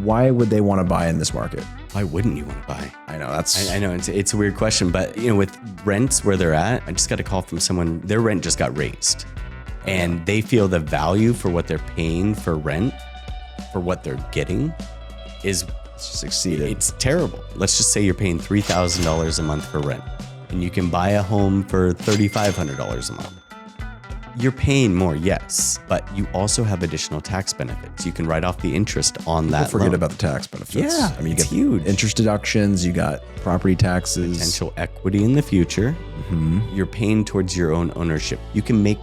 why would they want to buy in this market? Why wouldn't you want to buy? I know that's. I know it's a weird question, but with rents where they're at, I just got a call from someone. Their rent just got raised, and they feel the value for what they're paying for rent, for what they're getting, is just exceeded. It's terrible. Let's just say you're paying $3,000 a month for rent, and you can buy a home for $3,500 a month. You're paying more, yes, but you also have additional tax benefits. You can write off the interest on that Forget loan. about the tax benefits. Yeah, I mean, you it's get huge. Interest deductions, you got property taxes. Potential equity in the future. Mm-hmm. You're paying towards your own ownership. You can make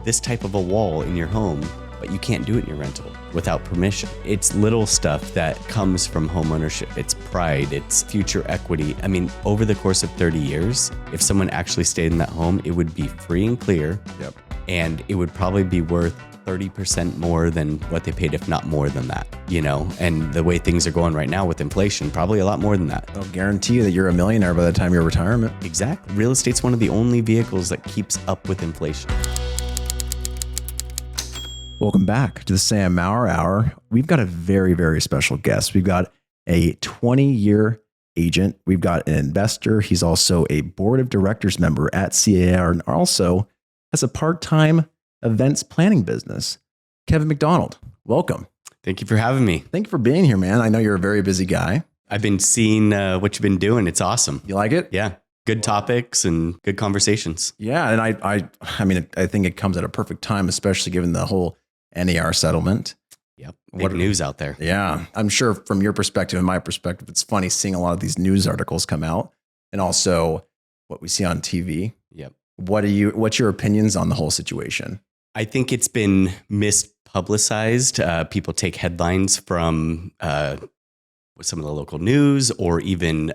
this type of a wall in your home, but you can't do it in your rental without permission. It's little stuff that comes from home ownership. It's pride, it's future equity. I mean, over the course of 30 years, if someone actually stayed in that home, it would be free and clear. Yep. And it would probably be worth 30% more than what they paid, if not more than that, and the way things are going right now with inflation, probably a lot more than that. I'll guarantee you that you're a millionaire by the time you're retirement. Exactly. Real estate's one of the only vehicles that keeps up with inflation. Welcome back to the Sam Maurer Hour. We've got a very, very special guest. We've got a 20-year agent. We've got an investor. He's also a board of directors member at CAR and also has a part-time events planning business. Kevin McDonald, welcome. Thank you for having me. Thank you for being here, man. I know you're a very busy guy. I've been seeing what you've been doing. It's awesome. You like it? Yeah. Good topics and good conversations. Yeah. And I mean, I think it comes at a perfect time, especially given the whole NAR settlement. Yep. Big news out there. Yeah. I'm sure from your perspective and my perspective, it's funny seeing a lot of these news articles come out and also what we see on TV. Yep. What's your opinions on the whole situation? I think it's been mispublicized. People take headlines from some of the local news or even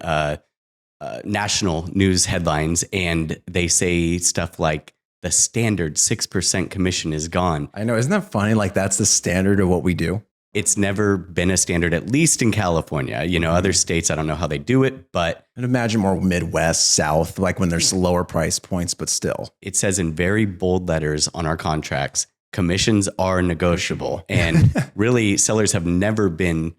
national news headlines, and they say stuff like the standard 6% commission is gone. I know. Isn't that funny? Like that's the standard of what we do. It's never been a standard, at least in California. Other states, I don't know how they do it, but I'd imagine more Midwest, South, like when there's lower price points, but still. It says in very bold letters on our contracts, commissions are negotiable. And really, sellers have never been,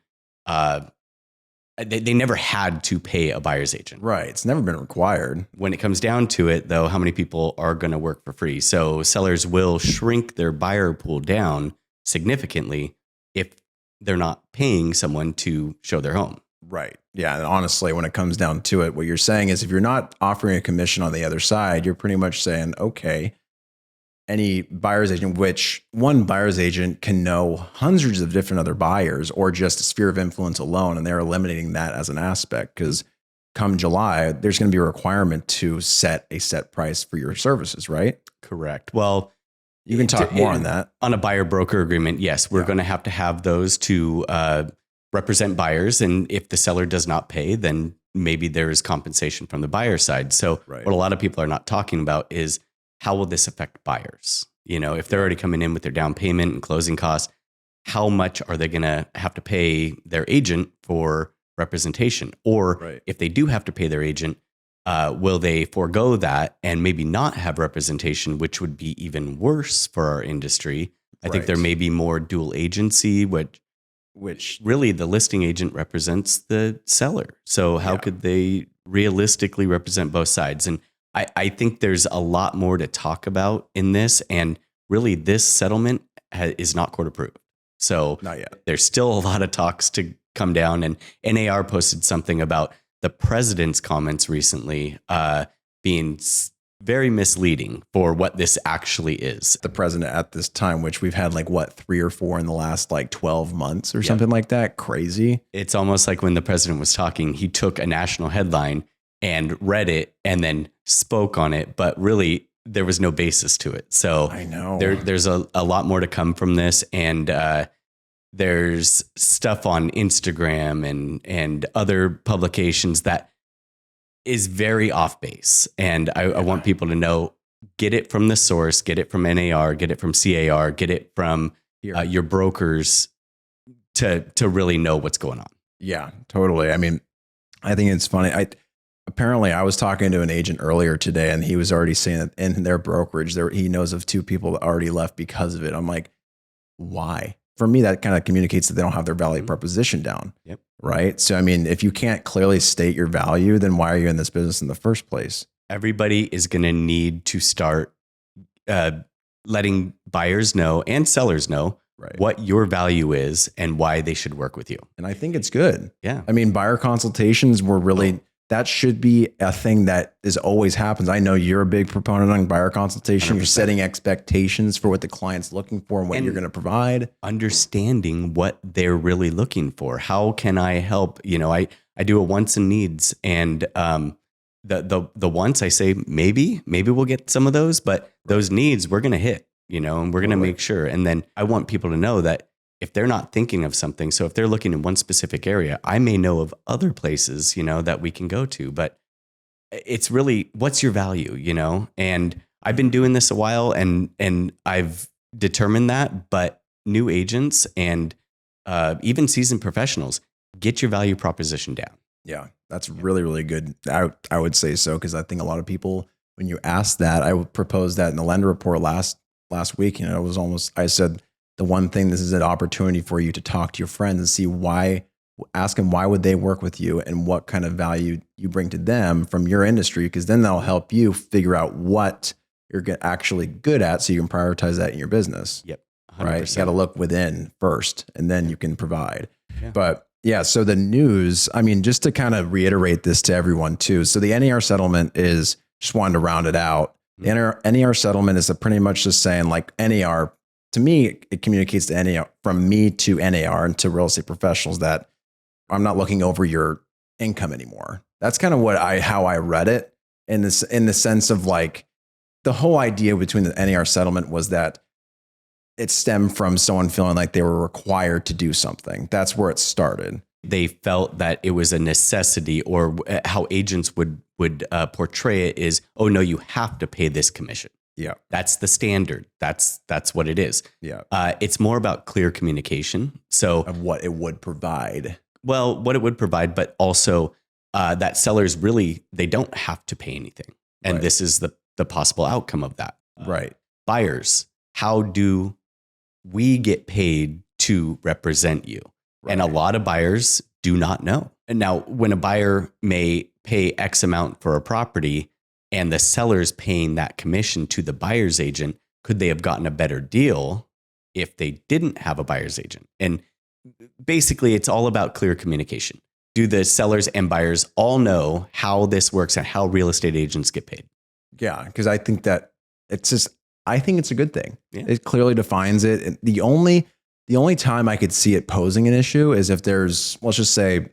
they never had to pay a buyer's agent. Right. It's never been required. When it comes down to it, though, how many people are going to work for free? So sellers will shrink their buyer pool down significantly if they're not paying someone to show their home. Right. Yeah. And honestly, when it comes down to it, what you're saying is if you're not offering a commission on the other side, you're pretty much saying, okay, any buyer's agent, which one buyer's agent can know hundreds of different other buyers or just a sphere of influence alone. And they're eliminating that as an aspect because come July, there's going to be a requirement to set a set price for your services, right? Correct. Well, you can talk more on that. On a buyer broker agreement, yes, we're going to have those to represent buyers. And if the seller does not pay, then maybe there is compensation from the buyer side. So what a lot of people are not talking about is how will this affect buyers? If they're already coming in with their down payment and closing costs, how much are they going to have to pay their agent for representation? Or if they do have to pay their agent, will they forego that and maybe not have representation, which would be even worse for our industry? I think there may be more dual agency, which really the listing agent represents the seller. So how could they realistically represent both sides? And I think there's a lot more to talk about in this. And really this settlement is not court approved. So not yet. There's still a lot of talks to come down. And NAR posted something about the president's comments recently being very misleading for what this actually is. The president at this time, which we've had 3 or 4 in the last 12 months or something like that. Crazy. It's almost like when the president was talking, he took a national headline and read it and then spoke on it, but really there was no basis to it. So I know there's a lot more to come from this. And there's stuff on Instagram and other publications that is very off base. And I want people to know, get it from the source, get it from NAR, get it from CAR, get it from your brokers to really know what's going on. Yeah, totally. I mean, I think it's funny. Apparently I was talking to an agent earlier today and he was already saying that in their brokerage, he knows of 2 people that already left because of it. I'm like, why? for me, that kind of communicates that they don't have their value proposition down. Yep. Right. So, I mean, if you can't clearly state your value, then why are you in this business in the first place? Everybody is going to need to start letting buyers know and sellers know what your value is and why they should work with you. And I think it's good. Yeah. I mean, buyer consultations were really, that should be a thing that is always happens. I know you're a big proponent on buyer consultation. 100%. You're setting expectations for what the client's looking for and what you're going to provide. Understanding what they're really looking for. How can I help? You know, I do a wants and needs, and the wants, I say, maybe we'll get some of those, but those needs we're going to hit, you know, and we're going to make sure. And then I want people to know that if they're not thinking of something, so if they're looking in one specific area, I may know of other places, you know, that we can go to, but it's really, what's your value, you know? And I've been doing this a while and I've determined that, but new agents and even seasoned professionals, get your value proposition down. Yeah, that's really, really good. I would say so, because I think a lot of people, when you ask that, I would propose that in the lender report last week, you know, it was almost, I said, the one thing, this is an opportunity for you to talk to your friends and see why, ask them why would they work with you and what kind of value you bring to them from your industry, because then that'll help you figure out what you're actually good at so you can prioritize that in your business. Yep. 100%. Right. You got to look within first and then you can provide. Yeah. But yeah, so the news, I mean, just to kind of reiterate this to everyone too. So the NAR settlement is, just wanted to round it out. The NAR settlement is pretty much just saying, like, NAR, to me, it communicates to NAR, from me to NAR and to real estate professionals, that I'm not looking over your income anymore. That's kind of how I read it, in the sense of, like, the whole idea between the NAR settlement was that it stemmed from someone feeling like they were required to do something. That's where it started. They felt that it was a necessity, or how agents would portray it is, oh no, you have to pay this commission. Yeah. That's the standard. That's what it is. Yeah. It's more about clear communication. So of what it would provide. Well, what it would provide, but also that sellers really, they don't have to pay anything. And this is the possible outcome of that. Right. Buyers, how do we get paid to represent you? Right. And a lot of buyers do not know. And now when a buyer may pay X amount for a property and the seller's paying that commission to the buyer's agent, could they have gotten a better deal if they didn't have a buyer's agent? And basically, it's all about clear communication. Do the sellers and buyers all know how this works and how real estate agents get paid? Yeah, because I think that I think it's a good thing. Yeah. It clearly defines it. And the only time I could see it posing an issue is if there's, let's just say,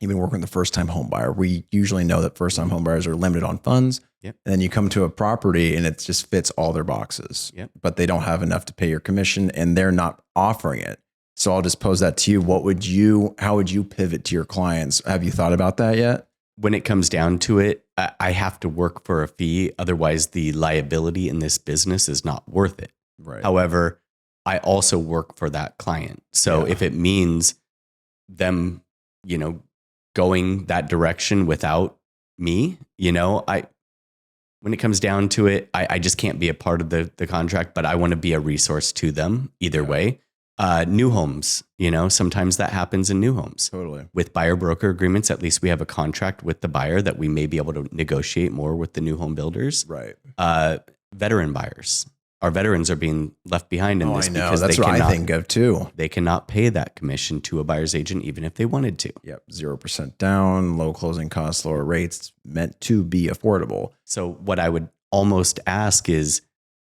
you've been working with a first-time home buyer. We usually know that first-time home buyers are limited on funds. Yep. And then you come to a property and it just fits all their boxes. Yep. But they don't have enough to pay your commission and they're not offering it. So I'll just pose that to you. How would you pivot to your clients? Have you thought about that yet? When it comes down to it, I have to work for a fee. Otherwise, the liability in this business is not worth it. Right. However, I also work for that client. So if it means them, you know, going that direction without me, you know, when it comes down to it, I just can't be a part of the contract, but I want to be a resource to them either way. New homes, you know, sometimes that happens in new homes. Totally. With buyer broker agreements, at least we have a contract with the buyer that we may be able to negotiate more with the new home builders. Right. Veteran buyers. Our veterans are being left behind in this because that's what I think of too. They cannot pay that commission to a buyer's agent even if they wanted to. Yep. 0% down, low closing costs, lower rates, meant to be affordable. So what I would almost ask is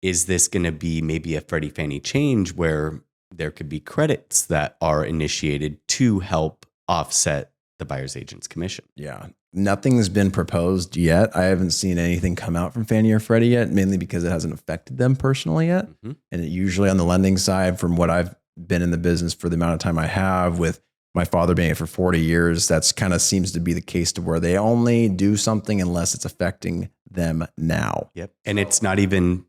this going to be maybe a Freddie Fannie change where there could be credits that are initiated to help offset the buyer's agent's commission? Yeah. Nothing's been proposed yet. I haven't seen anything come out from Fannie or Freddie yet, mainly because it hasn't affected them personally yet. Mm-hmm. And it usually on the lending side, from what I've been in the business for the amount of time I have, with my father being it for 40 years, that's kind of seems to be the case, to where they only do something unless it's affecting them now. Yep. And it's not even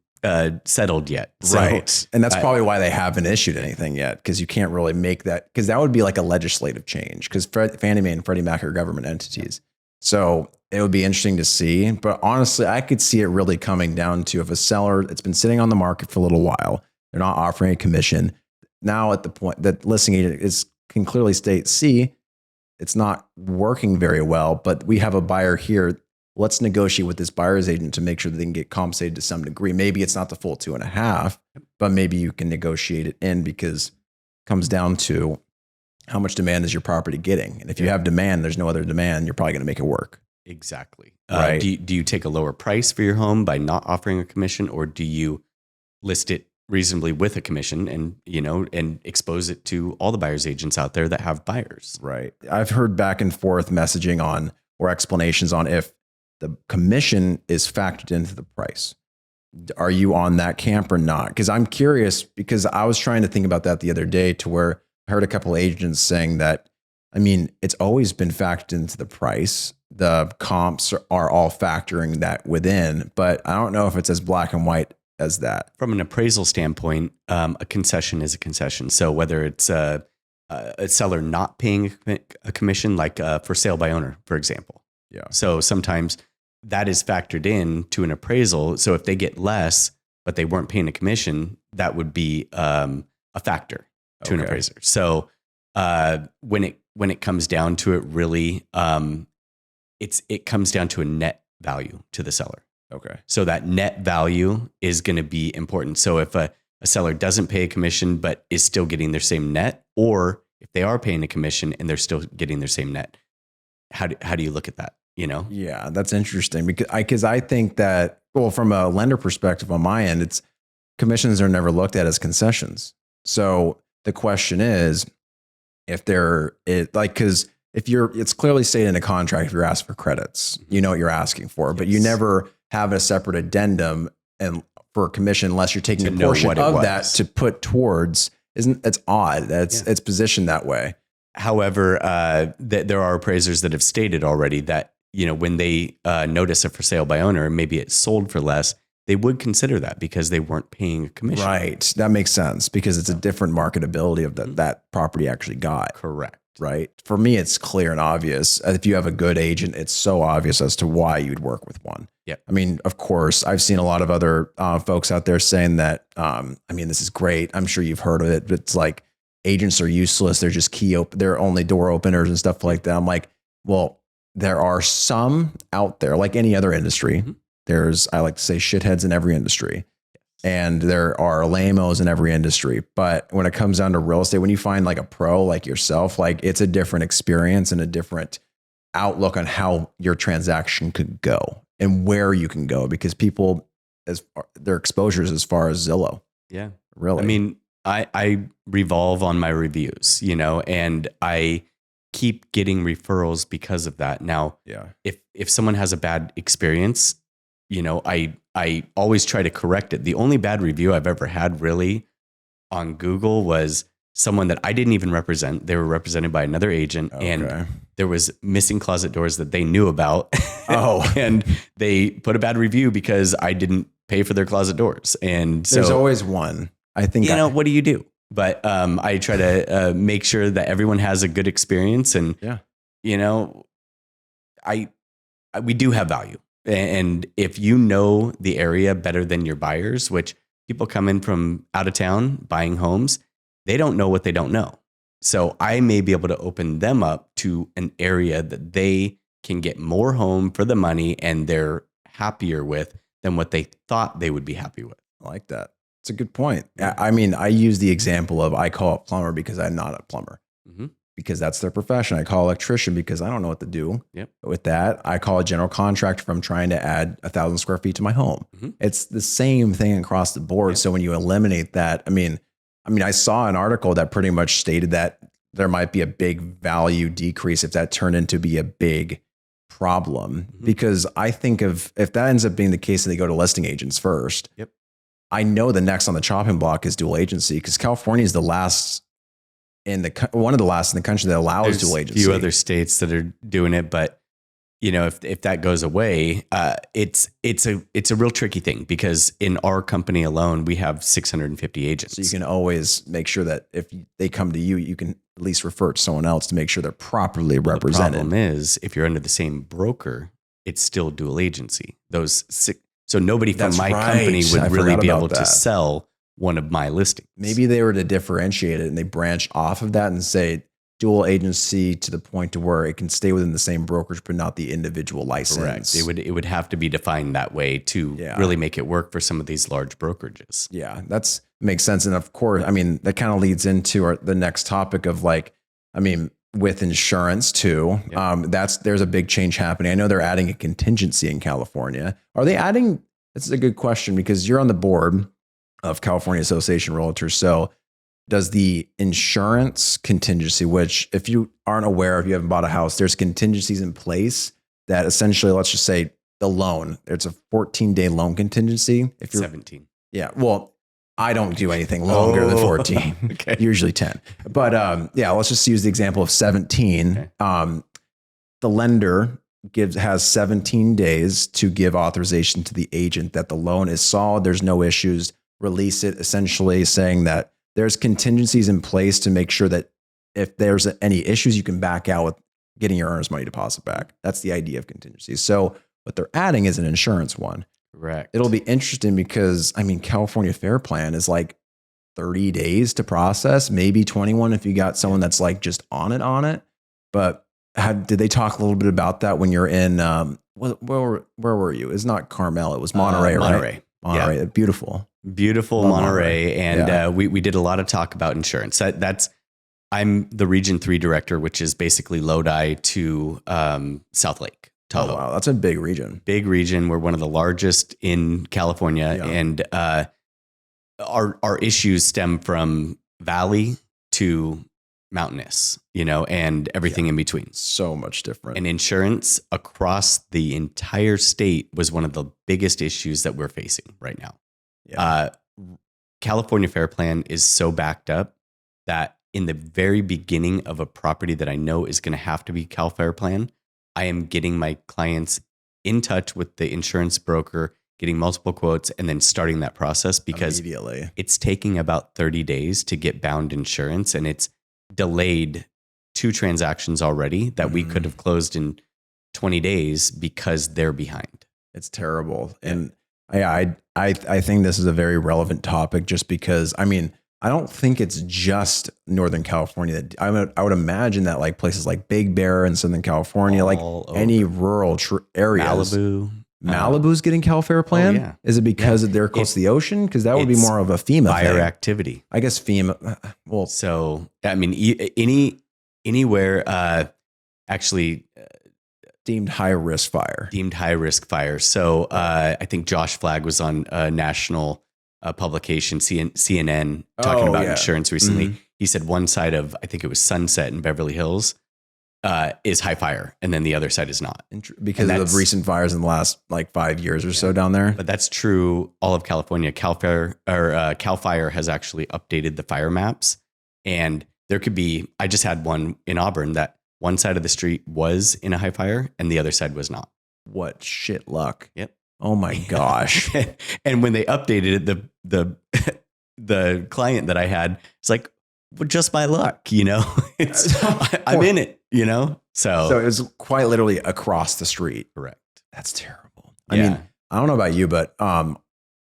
settled yet. So, right. And that's probably why they haven't issued anything yet, because you can't really make that, because that would be like a legislative change, because Fannie Mae and Freddie Mac are government entities. So it would be interesting to see. But honestly, I could see it really coming down to, if a seller, it's been sitting on the market for a little while, they're not offering a commission, now at the point that listing agent can clearly state, see, it's not working very well, but we have a buyer here. Let's negotiate with this buyer's agent to make sure that they can get compensated to some degree. Maybe it's not the full 2.5, but maybe you can negotiate it in, because it comes down to how much demand is your property getting. And if you have demand, there's no other demand, you're probably going to make it work. Exactly. Right. Do you take a lower price for your home by not offering a commission, or do you list it reasonably with a commission and, and expose it to all the buyer's agents out there that have buyers? Right. I've heard back and forth messaging on, or explanations on, if the commission is factored into the price. Are you on that camp or not? Because I'm curious, because I was trying to think about that the other day, to where I heard a couple of agents saying that, I mean, it's always been factored into the price. The comps are all factoring that within, but I don't know if it's as black and white as that. From an appraisal standpoint, a concession is a concession. So whether it's a seller not paying a commission, like for sale by owner, for example. Yeah. So sometimes that is factored in to an appraisal. So if they get less, but they weren't paying a commission, that would be a factor to an appraiser. So when it comes down to it, really, it comes down to a net value to the seller. Okay. So that net value is going to be important. So if a seller doesn't pay a commission but is still getting their same net, or if they are paying a commission and they're still getting their same net, how do you look at that? Yeah, that's interesting, because I think that, well, from a lender perspective on my end, it's commissions are never looked at as concessions. So the question is, if because it's clearly stated in a contract, if you're asked for credits, you know what you're asking for, but you never have a separate addendum and for a commission unless you're taking a portion of that to put towards. It's odd that it's positioned that way. However, there are appraisers that have stated already that, when they notice a for sale by owner, maybe it's sold for less, they would consider that because they weren't paying a commission. Right. That makes sense, because it's a different marketability of that property actually got. Correct. Right. For me, it's clear and obvious. If you have a good agent, it's so obvious as to why you'd work with one. Yeah. I mean, of course, I've seen a lot of other folks out there saying that, this is great. I'm sure you've heard of it, but it's like, agents are useless. They're just they're only door openers and stuff like that. I'm like, well, there are some out there, like any other industry. Mm-hmm. I like to say, shitheads in every industry. And there are lame-os in every industry. But when it comes down to real estate, when you find like a pro like yourself, like it's a different experience and a different outlook on how your transaction could go and where you can go, because people, their exposures as far as Zillow. Yeah. Really. I mean, I revolve on my reviews, and I keep getting referrals because of that. Now, if someone has a bad experience, I always try to correct it. The only bad review I've ever had really on Google was someone that I didn't even represent. They were represented by another agent, and there was missing closet doors that they knew about. Oh, and they put a bad review because I didn't pay for their closet doors. And so there's always one. I think, what do you do? But I try to make sure that everyone has a good experience, and we do have value. And if you know the area better than your buyers, which people come in from out of town buying homes, they don't know what they don't know. So I may be able to open them up to an area that they can get more home for the money and they're happier with than what they thought they would be happy with. I like that. It's a good point. I mean, I use the example of, I call it plumber because I'm not a plumber. Mm-hmm. Because that's their profession. I call electrician because I don't know what to do with that. I call a general contractor from trying to add 1,000 square feet to my home. Mm-hmm. It's the same thing across the board. Yep. So when you eliminate that, I mean, I saw an article that pretty much stated that there might be a big value decrease if that turned into be a big problem. Mm-hmm. Because I think if that ends up being the case and they go to listing agents first, I know the next on the chopping block is dual agency, because California is one of the last in the country that allows dual agency. A few other states that are doing it, but if that goes away, it's a real tricky thing, because in our company alone, we have 650 agents. So you can always make sure that if they come to you, you can at least refer to someone else to make sure they're properly represented. The problem is, if you're under the same broker, it's still dual agency. So nobody from my company would really be able to sell one of my listings. Maybe they were to differentiate it and they branch off of that and say dual agency to the point to where it can stay within the same brokerage, but not the individual license. Correct. It would have to be defined that way to really make it work for some of these large brokerages. Yeah, that's makes sense. And of course, I mean, that kind of leads into the next topic of like, I mean, with insurance too, there's a big change happening. I know they're adding a contingency in California. Are they adding? This is a good question because you're on the board of California Association of Realtors. So does the insurance contingency, which if you aren't aware, if you haven't bought a house, there's contingencies in place that essentially, let's just say the loan, it's a 14-day loan contingency. If you're 17. Yeah. Well, I don't do anything longer than 14, okay. Usually 10. But let's just use the example of 17. Okay. The lender has 17 days to give authorization to the agent that the loan is solid. There's no issues. Release it, essentially saying that there's contingencies in place to make sure that if there's any issues, you can back out with getting your earnest money deposit back. That's the idea of contingencies. So what they're adding is an insurance one. Correct. It'll be interesting because, I mean, California Fair Plan is like 30 days to process, maybe 21 if you got someone that's like just on it. But did they talk a little bit about that when you're in, where were you? It's not Carmel. It was Monterey, right? Monterey. Yeah. Beautiful Monterey. And we did a lot of talk about insurance. I'm the Region 3 director, which is basically Lodi to South Lake. Tahoe. Oh, wow. That's a big region. Big region. We're one of the largest in California. Yeah. And our issues stem from valley to mountainous, and everything in between. So much different. And insurance across the entire state was one of the biggest issues that we're facing right now. Yeah. California Fair Plan is so backed up that in the very beginning of a property that I know is going to have to be Cal Fair Plan, I am getting my clients in touch with the insurance broker, getting multiple quotes, and then starting that process because it's taking about 30 days to get bound insurance, and it's delayed 2 transactions already that we could have closed in 20 days because they're behind. It's terrible. And I think this is a very relevant topic just because, I mean, I don't think it's just Northern California. I would imagine that like places like Big Bear in Southern California, like any rural areas. Malibu's getting Cal Fair Plan? Yeah. Is it because they're close to the ocean? Because that would be more of a FEMA fire thing. Activity. I guess FEMA. Well, so I mean, anywhere actually deemed high risk fire. Deemed high risk fire. So I think Josh Flagg was on a national publication, CNN, talking about insurance recently. Mm-hmm. He said one side of, I think it was Sunset in Beverly Hills, is high fire, and then the other side is not. Because of the recent fires in the last like 5 years or so down there. But that's true all of California. Cal Fire has actually updated the fire maps, and there could be, I just had one in Auburn that one side of the street was in a high fire and the other side was not. What shit luck. Yep. Oh my gosh. And when they updated it, the client that I had, it's like, well, just my luck, I'm in it, So it was quite literally across the street. Correct. That's terrible. I mean, I don't know about you, but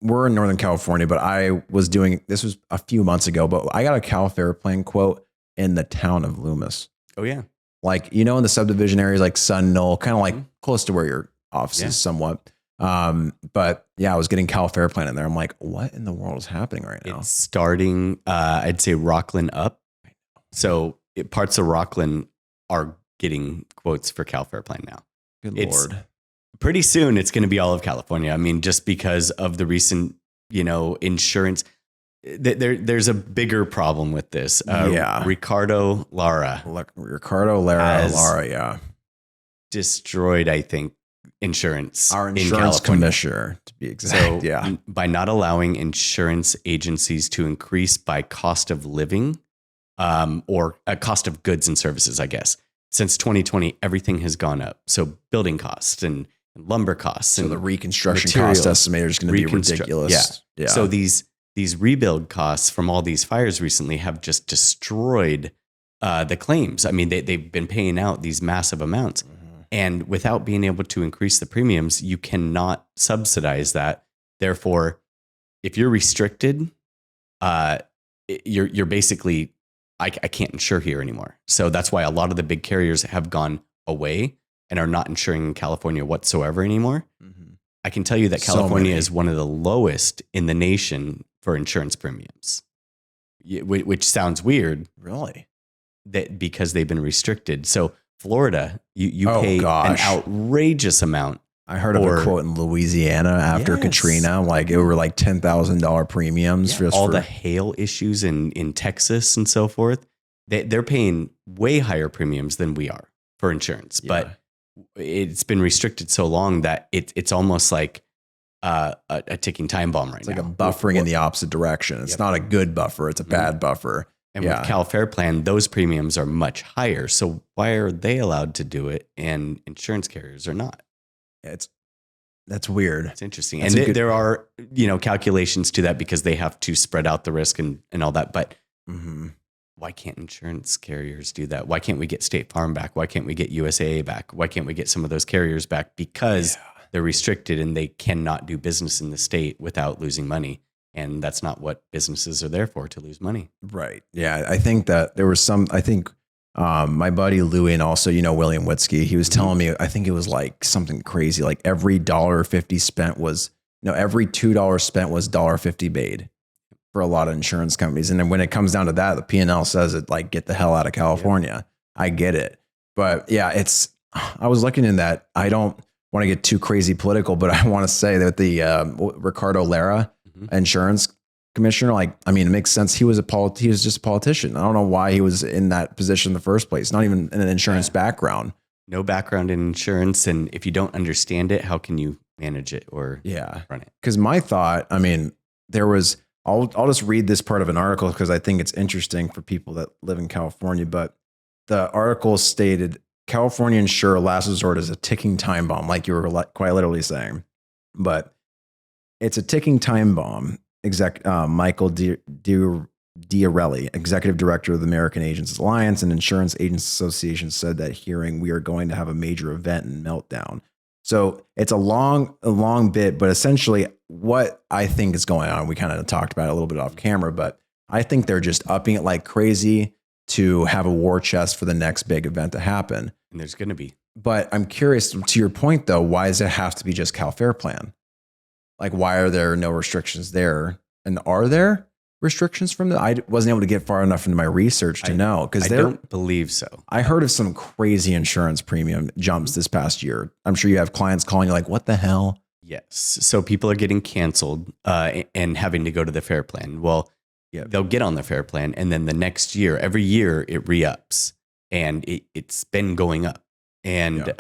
we're in Northern California, but this was a few months ago, but I got a Cal Fair Plan quote in the town of Loomis. Oh yeah. Like, in the subdivision areas like Sun Knoll, kind of like close to where your office is somewhat. But yeah, I was getting Cal Fair Plan in there. I'm like, what in the world is happening right now? It's starting, I'd say Rockland up. So parts of Rockland are getting quotes for Cal Fair Plan now. Good Lord. Pretty soon it's going to be all of California. I mean, just because of the recent, insurance, there's a bigger problem with this. Ricardo Lara, yeah. Destroyed, I think, insurance. Our insurance commissioner, to be exact. So by not allowing insurance agencies to increase by cost of living, or a cost of goods and services, I guess. Since 2020, everything has gone up. So building costs and lumber costs. So and the reconstruction cost estimator is going to be ridiculous. Yeah. So these rebuild costs from all these fires recently have just destroyed the claims. I mean, they've been paying out these massive amounts. Mm-hmm. And without being able to increase the premiums, you cannot subsidize that. Therefore, if you're restricted, uh, you're basically, I can't insure here anymore. So that's why a lot of the big carriers have gone away and are not insuring in California whatsoever anymore. Mm-hmm. I can tell you that California is one of the lowest in the nation for insurance premiums, which sounds weird. Really? That because they've been restricted. So Florida, you pay an outrageous amount. I heard of a quote in Louisiana after Katrina, like it were like $10,000 premiums. Yeah, all the hail issues in Texas and so forth. They're paying way higher premiums than we are for insurance, but it's been restricted so long that it's almost like a ticking time bomb right now. It's like a buffering in the opposite direction. It's not a good buffer. It's a bad buffer. And with Cal Fair Plan, those premiums are much higher. So why are they allowed to do it and insurance carriers are not? That's weird. It's interesting. And there are, calculations to that because they have to spread out the risk and all that. But why can't insurance carriers do that? Why can't we get State Farm back? Why can't we get USAA back? Why can't we get some of those carriers back? Because they're restricted and they cannot do business in the state without losing money. And that's not what businesses are there for, to lose money. Right. Yeah. I think that there was my buddy Louie and also, William Witzke, he was telling me, I think it was like something crazy. Like every $1.50 spent was, every $2 spent was $1.50 made for a lot of insurance companies. And then when it comes down to that, the P&L says it like, get the hell out of California. Yeah. I get it. But yeah, I was looking in that. I don't want to get too crazy political, but I want to say that the Ricardo Lara insurance commissioner, it makes sense. He was just a politician. I don't know why he was in that position in the first place. Not even in an insurance background. No background in insurance. And if you don't understand it, how can you manage it or run it? Because my thought, I'll just read this part of an article because I think it's interesting for people that live in California. But the article stated, California insurer last resort is a ticking time bomb, like you were quite literally saying. But it's a ticking time bomb. Michael Diarelli, executive director of the American Agents Alliance and Insurance Agents Association, said that hearing, we are going to have a major event and meltdown. So it's a long bit, but essentially what I think is going on, we kind of talked about it a little bit off camera, but I think they're just upping it like crazy to have a war chest for the next big event to happen. And there's going to be. But I'm curious, to your point though, why does it have to be just Cal Fair Plan? Like, why are there no restrictions there? And are there restrictions from that? I wasn't able to get far enough into my research to know. Because I don't believe so. I heard of some crazy insurance premium jumps this past year. I'm sure you have clients calling you like, what the hell? Yes. So people are getting canceled and having to go to the fair plan. Well, they'll get on the fair plan. And then the next year, every year it re-ups. And it's been going up. And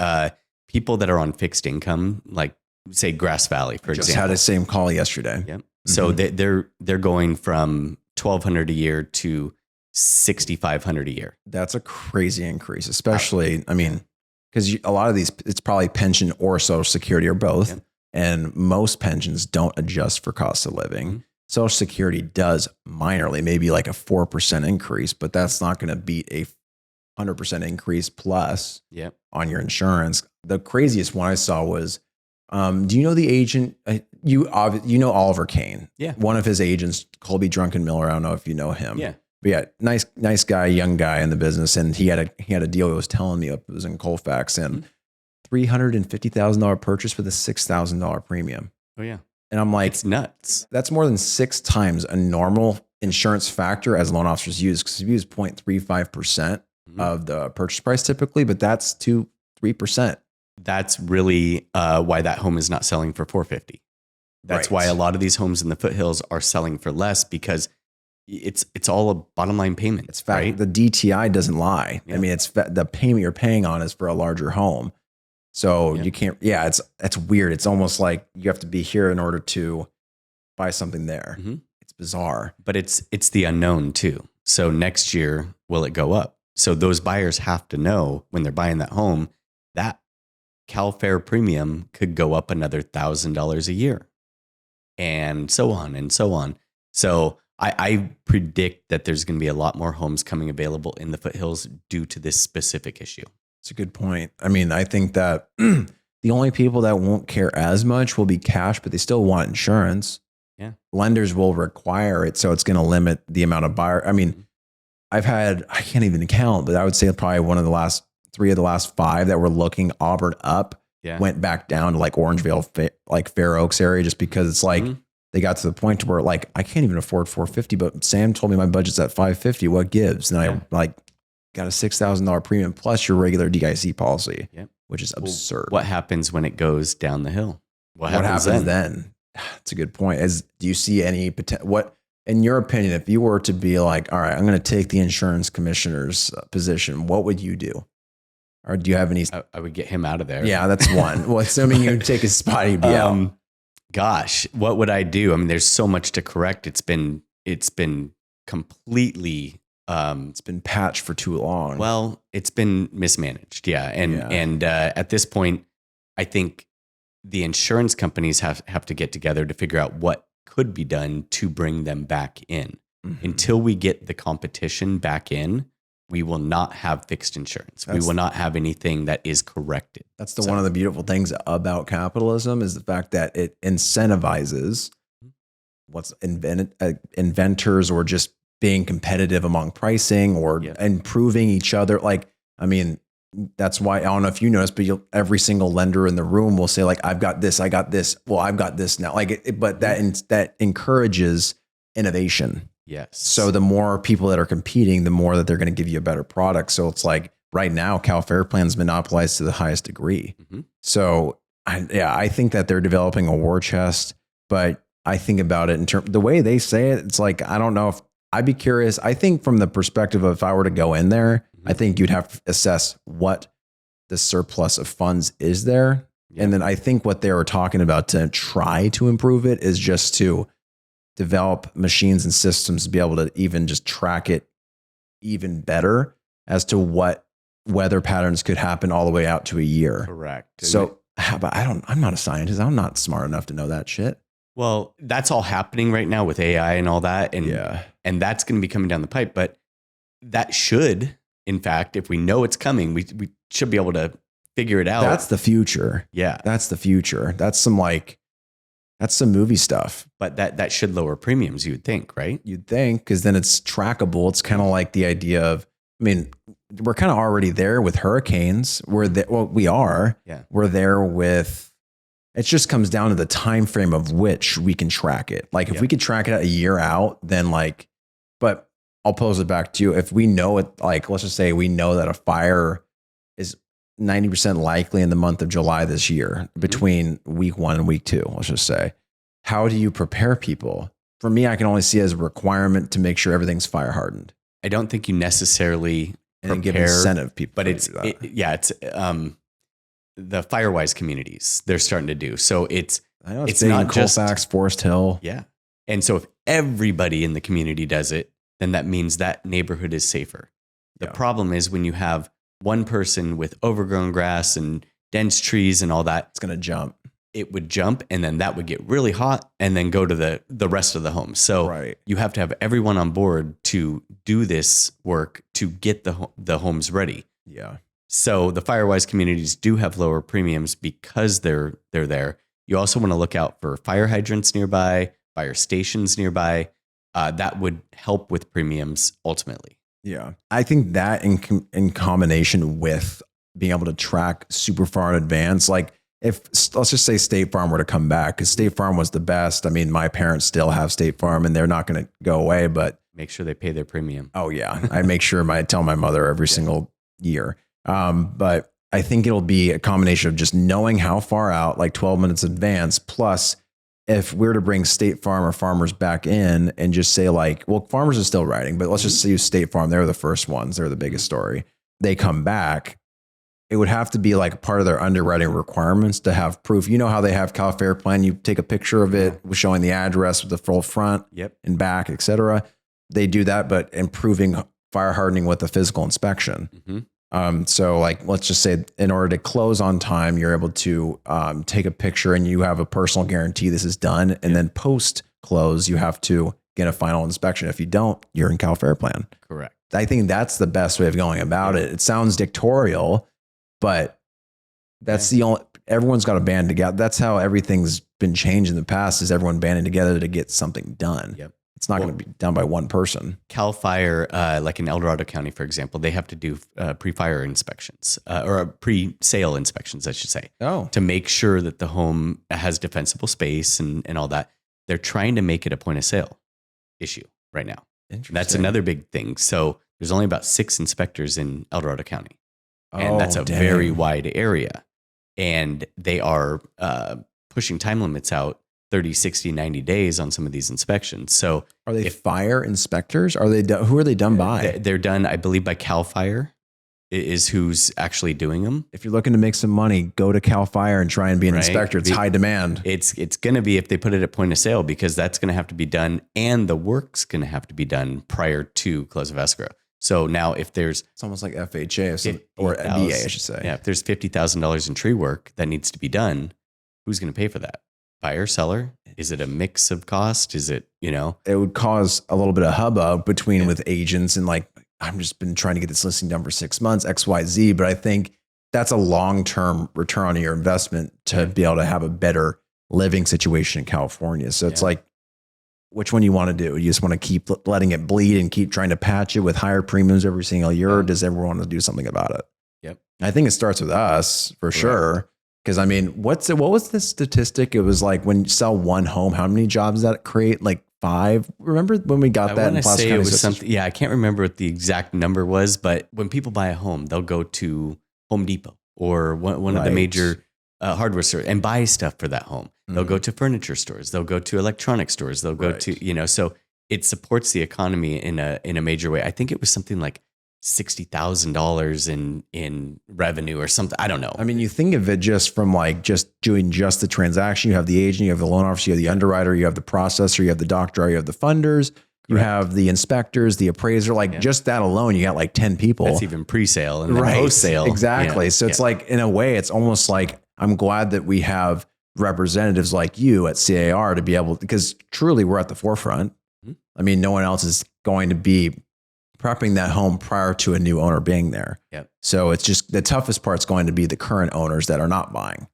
people that are on fixed income, like say Grass Valley, for example. Just had the same call yesterday. Yep. So they're going from $1,200 a year to $6,500 a year. That's a crazy increase, especially, because a lot of these, it's probably pension or Social Security or both. Yep. And most pensions don't adjust for cost of living. Mm-hmm. Social Security does minorly, maybe like a 4% increase, but that's not going to beat a 100% increase plus on your insurance. The craziest one I saw was, do you know the agent? You know Oliver Kane. Yeah. One of his agents, Colby Drunken-Miller. I don't know if you know him. Yeah. But yeah, nice guy, young guy in the business, and he had a deal. He was telling me it was in Colfax, and $350,000 purchase with a $6,000 premium. Oh yeah. And I'm like, it's nuts. That's more than 6 times a normal insurance factor as loan officers use, because we use 0.35% of the purchase price typically, but that's 3%. That's really why that home is not selling for $450,000. That's why a lot of these homes in the foothills are selling for less, because it's all a bottom line payment. It's fact. Right? The DTI doesn't lie. Yeah. It's the payment you're paying on is for a larger home. So you can't, it's weird. It's almost like you have to be here in order to buy something there. Mm-hmm. It's bizarre. But it's the unknown too. So next year, will it go up? So those buyers have to know when they're buying that home that Cal Fair premium could go up another $1,000 a year, and so on and so on. So I predict that there's going to be a lot more homes coming available in the foothills due to this specific issue. It's a good point. I think that the only people that won't care as much will be cash, but they still want insurance. Yeah. lenders will require it. So it's going to limit the amount of buyer. I mean, I can't even count, but I would say probably one of the last 3 of the last 5 that were looking Auburn up went back down to like Orangevale, like Fair Oaks area, just because it's like they got to the point where like, I can't even afford 450, but Sam told me my budget's at 550. What gives? And I like got a $6,000 premium plus your regular DIC policy, which is absurd. What happens when it goes down the hill? What happens then? It's a good point. Do you see any what, in your opinion, if you were to be like, all right, I'm going to take the insurance commissioner's position, what would you do? Or do you have any? I would get him out of there. Yeah, that's one. Well, assuming you take his spot, he'd be out. Gosh, what would I do? I mean, there's so much to correct. It's been completely. It's been patched for too long. Well, it's been mismanaged. Yeah. And at this point, I think the insurance companies have to get together to figure out what could be done to bring them back in. Until we get the competition back in, we will not have fixed insurance. We will not have anything that is corrected. That's one of the beautiful things about capitalism is the fact that it incentivizes inventors or just being competitive among pricing or improving each other. Like, I mean, that's why, I don't know if you noticed, but every single lender in the room will say like, I've got this, I got this. Well, I've got this now. Like, but that encourages innovation. Yes. So the more people that are competing, the more that they're going to give you a better product. So it's like right now, Cal Fair Plan's monopolized to the highest degree. So I think that they're developing a war chest, but I think about it in terms, the way they say it, it's like, I don't know if I'd be curious. I think from the perspective of if I were to go in there, I think you'd have to assess what the surplus of funds is there. And then I think what they were talking about to try to improve it is just to develop machines and systems to be able to even just track it even better as to what weather patterns could happen all the way out to a year. Correct. So, but I'm not a scientist. I'm not smart enough to know that shit. Well, that's all happening right now with AI and all that. And that's going to be coming down the pipe, but that should, in fact, if we know it's coming, we should be able to figure it out. That's the future. Yeah. That's the future. That's some movie stuff. But that should lower premiums, you would think, right? You'd think, because then it's trackable. It's kind of like the idea of, I mean, we're kind of already there with hurricanes. We are. Yeah. We're there with, it just comes down to the time frame of which we can track it. Like if we could track it a year out, then like, but I'll pose it back to you. If we know it, like, let's just say we know that a fire is 90% likely in the month of July this year between week 1 and week 2, let's just say, how do you prepare people? For me, I can only see it as a requirement to make sure everything's fire hardened. I don't think you necessarily and give incentive people. But it's the Firewise communities they're starting to do. So it's not just Colfax, Forest Hill. Yeah. And so if everybody in the community does it, then that means that neighborhood is safer. The problem is when you have one person with overgrown grass and dense trees and all that, it's going to jump. It would jump and then that would get really hot and then go to the rest of the home. So you have to have everyone on board to do this work to get the homes ready. Yeah. So the Firewise communities do have lower premiums because they're there. You also want to look out for fire hydrants nearby, fire stations nearby. That would help with premiums ultimately. Yeah. I think that in combination with being able to track super far in advance, like if, let's just say State Farm were to come back, because State Farm was the best. I mean, my parents still have State Farm and they're not going to go away, but make sure they pay their premium. Oh yeah. I make sure I tell my mother every single year. But I think it'll be a combination of just knowing how far out, like 12 minutes advance, plus if we're to bring State Farm or Farmers back in and just say like, well, Farmers is still writing, but let's just use State Farm. They're the first ones. They're the biggest story. They come back. It would have to be like part of their underwriting requirements to have proof. You know how they have Cal Fair Plan. You take a picture of it showing the address with the full front and back, et cetera. They do that, but improving fire hardening with a physical inspection. So like, let's just say in order to close on time, you're able to take a picture and you have a personal guarantee this is done. And then post close, you have to get a final inspection. If you don't, you're in Cal Fair Plan. Correct. I think that's the best way of going about it. It sounds dictatorial, but that's the only, everyone's got to band together. That's how everything's been changed in the past is everyone banding together to get something done. Yep. It's not going to be done by one person. Cal Fire, like in El Dorado County, for example, they have to do pre-fire inspections or pre-sale inspections, I should say, to make sure that the home has defensible space and all that. They're trying to make it a point of sale issue right now. That's another big thing. So there's only about 6 inspectors in El Dorado County, and that's a very wide area. And they are pushing time limits out 30, 60, 90 days on some of these inspections. So are they fire inspectors? Are they who are they done by? They're done, I believe, by Cal Fire is who's actually doing them. If you're looking to make some money, go to Cal Fire and try and be an inspector. It's high demand. It's going to be if they put it at point of sale, because that's going to have to be done, and the work's going to have to be done prior to close of escrow. So now if there's... It's almost like FHA or VA, I should say. Yeah, if there's $50,000 in tree work that needs to be done, who's going to pay for that? Buyer, seller? Is it a mix of cost? Is it, It would cause a little bit of hubbub between with agents and like, I'm just been trying to get this listing done for 6 months, XYZ. But I think that's a long-term return on your investment to be able to have a better living situation in California. So it's like, which one you want to do? You just want to keep letting it bleed and keep trying to patch it with higher premiums every single year? Or does everyone want to do something about it? Yep. I think it starts with us for sure. Because I mean, what was the statistic? It was like when you sell one home, how many jobs does that create? Like 5? Remember when we got that in Placer County? It was something. Yeah, I can't remember what the exact number was, but when people buy a home, they'll go to Home Depot or one of the major hardware stores and buy stuff for that home. They'll go to furniture stores. They'll go to electronic stores. They'll go to, so it supports the economy in a major way. I think it was something like $60,000 in revenue or something. I don't know. I mean, you think of it just from like just doing just the transaction. You have the agent, you have the loan officer, you have the underwriter, you have the processor, you have the doctor, you have the funders, you have the inspectors, the appraiser. Like just that alone, you got like 10 people. That's even pre-sale and then post-sale. Exactly. So it's like, in a way, it's almost like I'm glad that we have representatives like you at CAR to be able, because truly we're at the forefront. I mean, no one else is going to be prepping that home prior to a new owner being there. Yep. So it's just the toughest part's going to be the current owners that are not buying.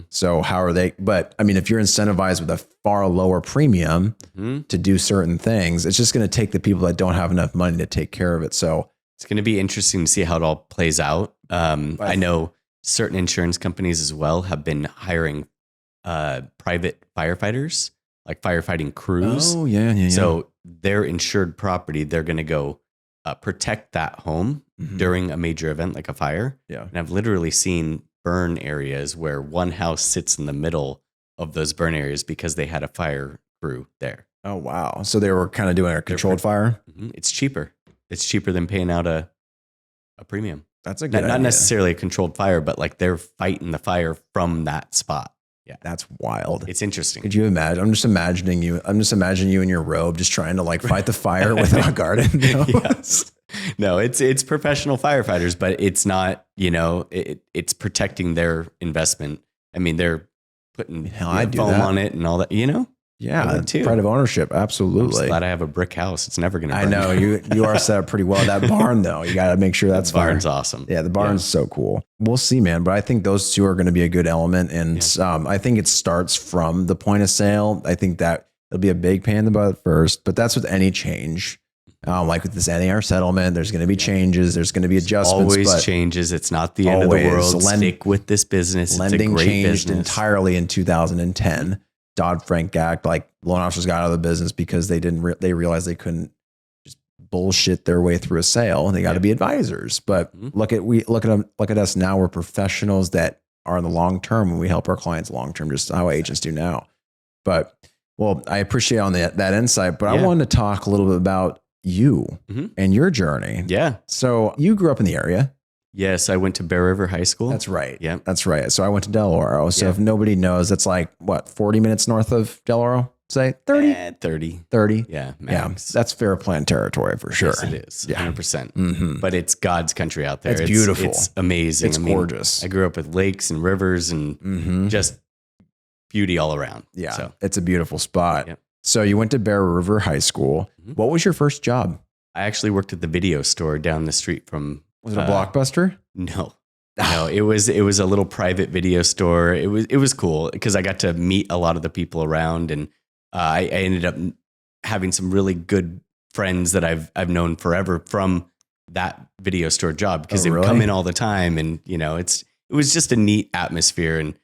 So how are they? But I mean, if you're incentivized with a far lower premium to do certain things, it's just going to take the people that don't have enough money to take care of it. So it's going to be interesting to see how it all plays out. I know certain insurance companies as well have been hiring private firefighters, like firefighting crews. Oh, yeah. So their insured property, they're going to go protect that home during a major event like a fire. Yeah. And I've literally seen burn areas where one house sits in the middle of those burn areas because they had a fire crew there. Oh, wow. So they were kind of doing a controlled fire? It's cheaper. It's cheaper than paying out a premium. That's a good idea. Not necessarily a controlled fire, but like they're fighting the fire from that spot. Yeah, that's wild. It's interesting. Could you imagine? I'm just imagining you in your robe, just trying to like fight the fire without a garden. Yes. No, it's professional firefighters, but it's not, it's protecting their investment. I mean, they're putting foam on it and all that, Yeah, pride of ownership. Absolutely. I'm just glad I have a brick house. It's never going to burn. I know you are set up pretty well. That barn though, you got to make sure that's the barn's awesome. Yeah, the barn's so cool. We'll see, man. But I think those two are going to be a good element. And I think it starts from the point of sale. I think that it'll be a big pain in the butt first, but that's with any change. Like with this NAR settlement, there's going to be changes. There's going to be adjustments. Always changes. It's not the end of the world. Stick with this business. Lending it's a great changed business. entirely in 2010. Dodd-Frank Act, like loan officers got out of the business because they they realized they couldn't just bullshit their way through a sale, and they got to be advisors. But look at us now. We're professionals that are in the long term, and we help our clients long term, just how agents do now. But well, I appreciate on that insight. But I wanted to talk a little bit about you and your journey. Yeah. So you grew up in the area. Yes, I went to Bear River High School. That's right. Yeah. That's right. So I went to Del Oro. So if nobody knows, that's like, 40 minutes north of Del Oro? Say 30? 30. 30? Yeah, max. Yeah, that's fair plan territory for sure. Yes, it is. 100%. But it's God's country out there. It's beautiful. It's amazing. It's gorgeous. I grew up with lakes and rivers and just beauty all around. Yeah, so it's a beautiful spot. Yep. So you went to Bear River High School. What was your first job? I actually worked at the video store down the street from... Was it a Blockbuster? No. it was a little private video store. It was cool because I got to meet a lot of the people around, and I ended up having some really good friends that I've known forever from that video store job because they would come in all the time, and it was just a neat atmosphere and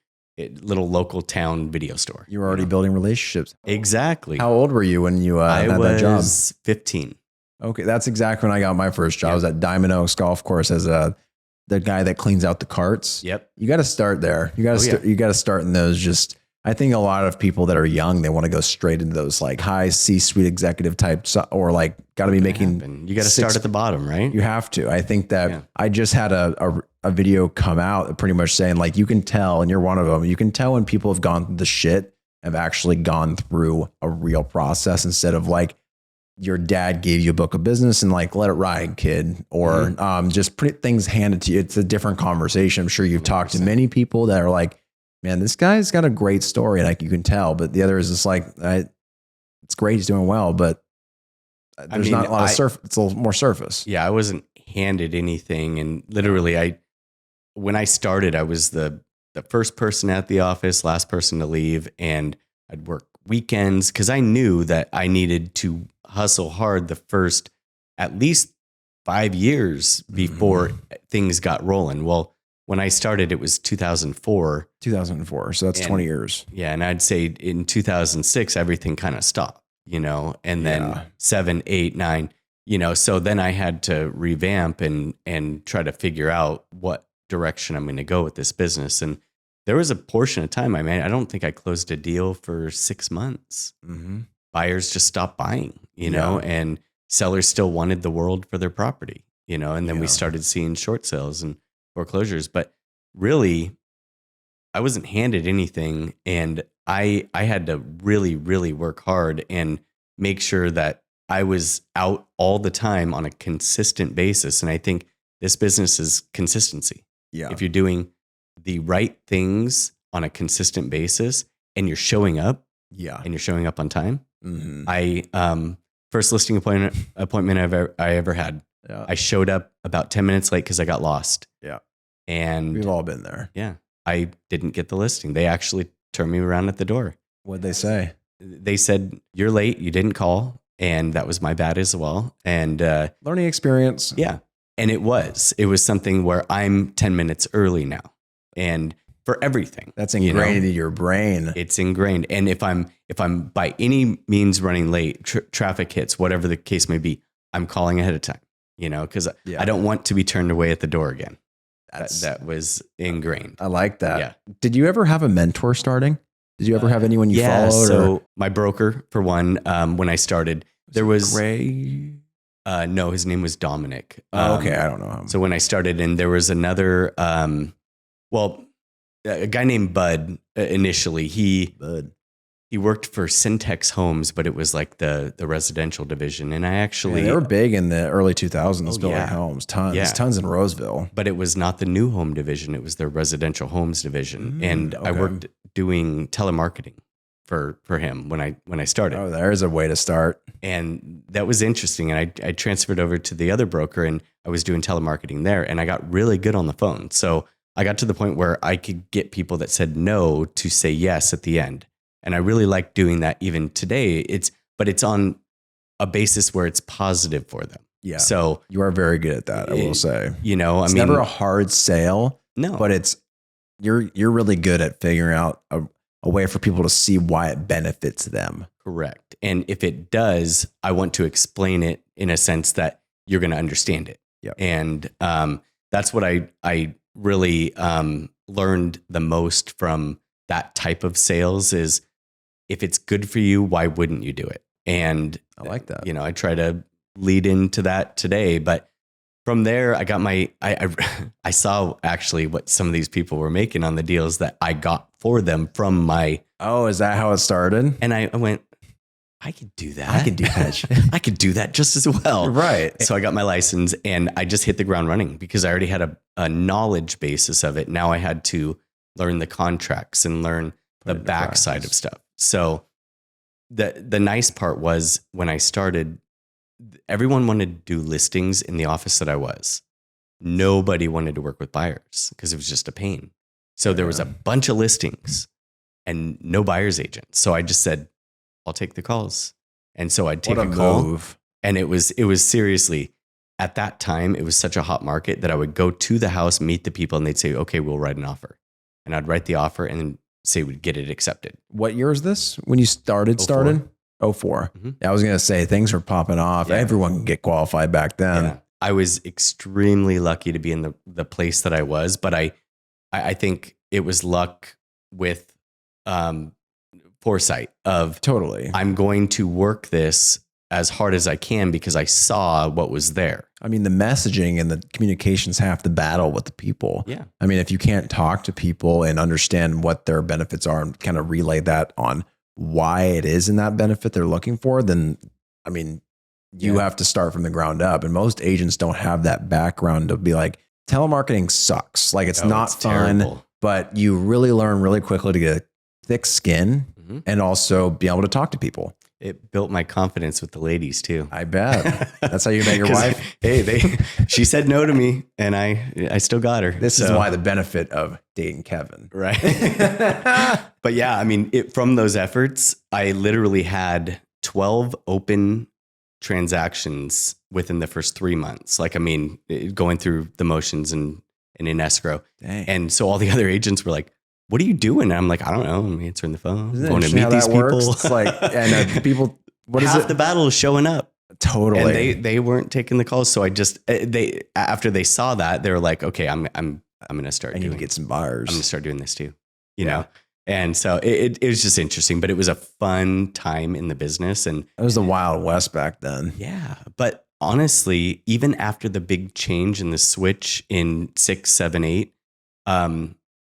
little local town video store. You were already building relationships. Exactly. How old were you when you had that job? I was 15. Okay, that's exactly when I got my first job. I was at Diamond Oaks Golf Course as the guy that cleans out the carts. Yep. You got to start there. You got to you got to start in those. I think a lot of people that are young, they want to go straight into those like high C-suite executive types, or like got to be making. You got to start at the bottom, right? You have to. I think that I just had a video come out pretty much saying like, you can tell, and you're one of them. You can tell when people have gone through the shit, have actually gone through a real process instead of like, your dad gave you a book of business and like, let it ride, kid, or just put things handed to you. It's a different conversation. I'm sure you've 100%. Talked to many people that are like, man, this guy's got a great story. Like you can tell, but the other is just like, it's great. He's doing well, but there's not a lot of surface. It's a little more surface. Yeah. I wasn't handed anything. And literally when I started, I was the first person at the office, last person to leave. And I'd work weekends because I knew that I needed to hustle hard the first at least 5 years before things got rolling. Well, when I started, it was 2004. 2004. So that's 20 years. Yeah. And I'd say in 2006, everything kind of stopped, and then 7, 8, 9, so then I had to revamp and try to figure out what direction I'm going to go with this business. And there was a portion of time, I don't think I closed a deal for 6 months. Buyers just stopped buying, and sellers still wanted the world for their property, and then we started seeing short sales and foreclosures. But really, I wasn't handed anything, and I had to really, really work hard and make sure that I was out all the time on a consistent basis. And I think this business is consistency. Yeah. If you're doing the right things on a consistent basis and you're showing up, and you're showing up on time. I first listing appointment I ever had. Yeah. I showed up about 10 minutes late because I got lost. Yeah. And we've all been there. Yeah. I didn't get the listing. They actually turned me around at the door. What'd they say? They said, "You're late. You didn't call." And that was my bad as well. And learning experience. Yeah. And it was something where I'm 10 minutes early now. And for everything. That's ingrained into your brain. It's ingrained. And if I'm by any means running late, traffic hits, whatever the case may be, I'm calling ahead of time, because I don't want to be turned away at the door again. That was ingrained. I like that. Yeah. Did you ever have a mentor starting? Did you ever have anyone you followed? So my broker, for one, when I started, there was Gray. No, his name was Dominic. Okay. I don't know him. So when I started, and there was another, a guy named Bud initially. He worked for Syntex Homes, but it was like the residential division. And I actually they were big in the early 2000s building homes, tons in Roseville. But it was not the new home division; it was the residential homes division. And I worked doing telemarketing for him when I started. Oh, there's a way to start. And that was interesting. And I transferred over to the other broker, and I was doing telemarketing there, and I got really good on the phone. So I got to the point where I could get people that said no to say yes at the end. And I really like doing that even today. But it's on a basis where it's positive for them. Yeah. So you are very good at that, I will say. It's never a hard sale. No. But you're really good at figuring out a way for people to see why it benefits them. Correct. And if it does, I want to explain it in a sense that you're going to understand it. Yeah. And that's what I really learned the most from that type of sales is, if it's good for you, why wouldn't you do it? And I like that. I try to lead into that today, but from there, I got I saw actually what some of these people were making on the deals that I got for them from my. Oh, is that how it started? And I went, I could do that. I could do that. I could do that just as well. Right. So I got my license, and I just hit the ground running because I already had a knowledge basis of it. Now I had to learn the contracts and learn the backside of stuff. So the nice part was, when I started, everyone wanted to do listings in the office that I was. nobody wanted to work with buyers because it was just a pain. So there was a bunch of listings and no buyer's agent. So I just said, I'll take the calls. And so I'd take a call move. And it was seriously, at that time, it was such a hot market that I would go to the house, meet the people, and they'd say, okay, we'll write an offer. And I'd write the offer and say we'd get it accepted. What year is this? When you started? 04. Mm-hmm. I was going to say things were popping off. Yeah. Everyone could get qualified back then. Yeah. I was extremely lucky to be in the place that I was, but I think it was luck with foresight of totally. I'm going to work this as hard as I can because I saw what was there. I mean, the messaging and the communication's half the battle with the people. Yeah. I mean, if you can't talk to people and understand what their benefits are and kind of relay that on why it is in that benefit they're looking for, then, I mean, you have to start from the ground up. And most agents don't have that background to be like, telemarketing sucks. Like it's not fun, terrible. But you really learn really quickly to get a thick skin and also be able to talk to people. It built my confidence with the ladies too. I bet. That's how you met your wife. Hey, she said no to me and I still got her. This is why the benefit of dating Kevin. Right. But yeah, I mean, from those efforts, I literally had 12 open transactions within the first 3 months. Like, I mean, going through the motions and in escrow. Dang. And so all the other agents were like, what are you doing? And I'm like, I don't know. I'm answering the phone. Going to meet these people. It's like, and people, what is it? Half the battle is showing up. Totally. And they weren't taking the calls. So I just, after they saw that, they were like, okay, I'm going to start. I need to get some buyers. I'm going to start doing this too, you know? And so it was just interesting, but it was a fun time in the business. And it was the Wild West back then. Yeah. But honestly, even after the big change in the switch in 6, 7, 8,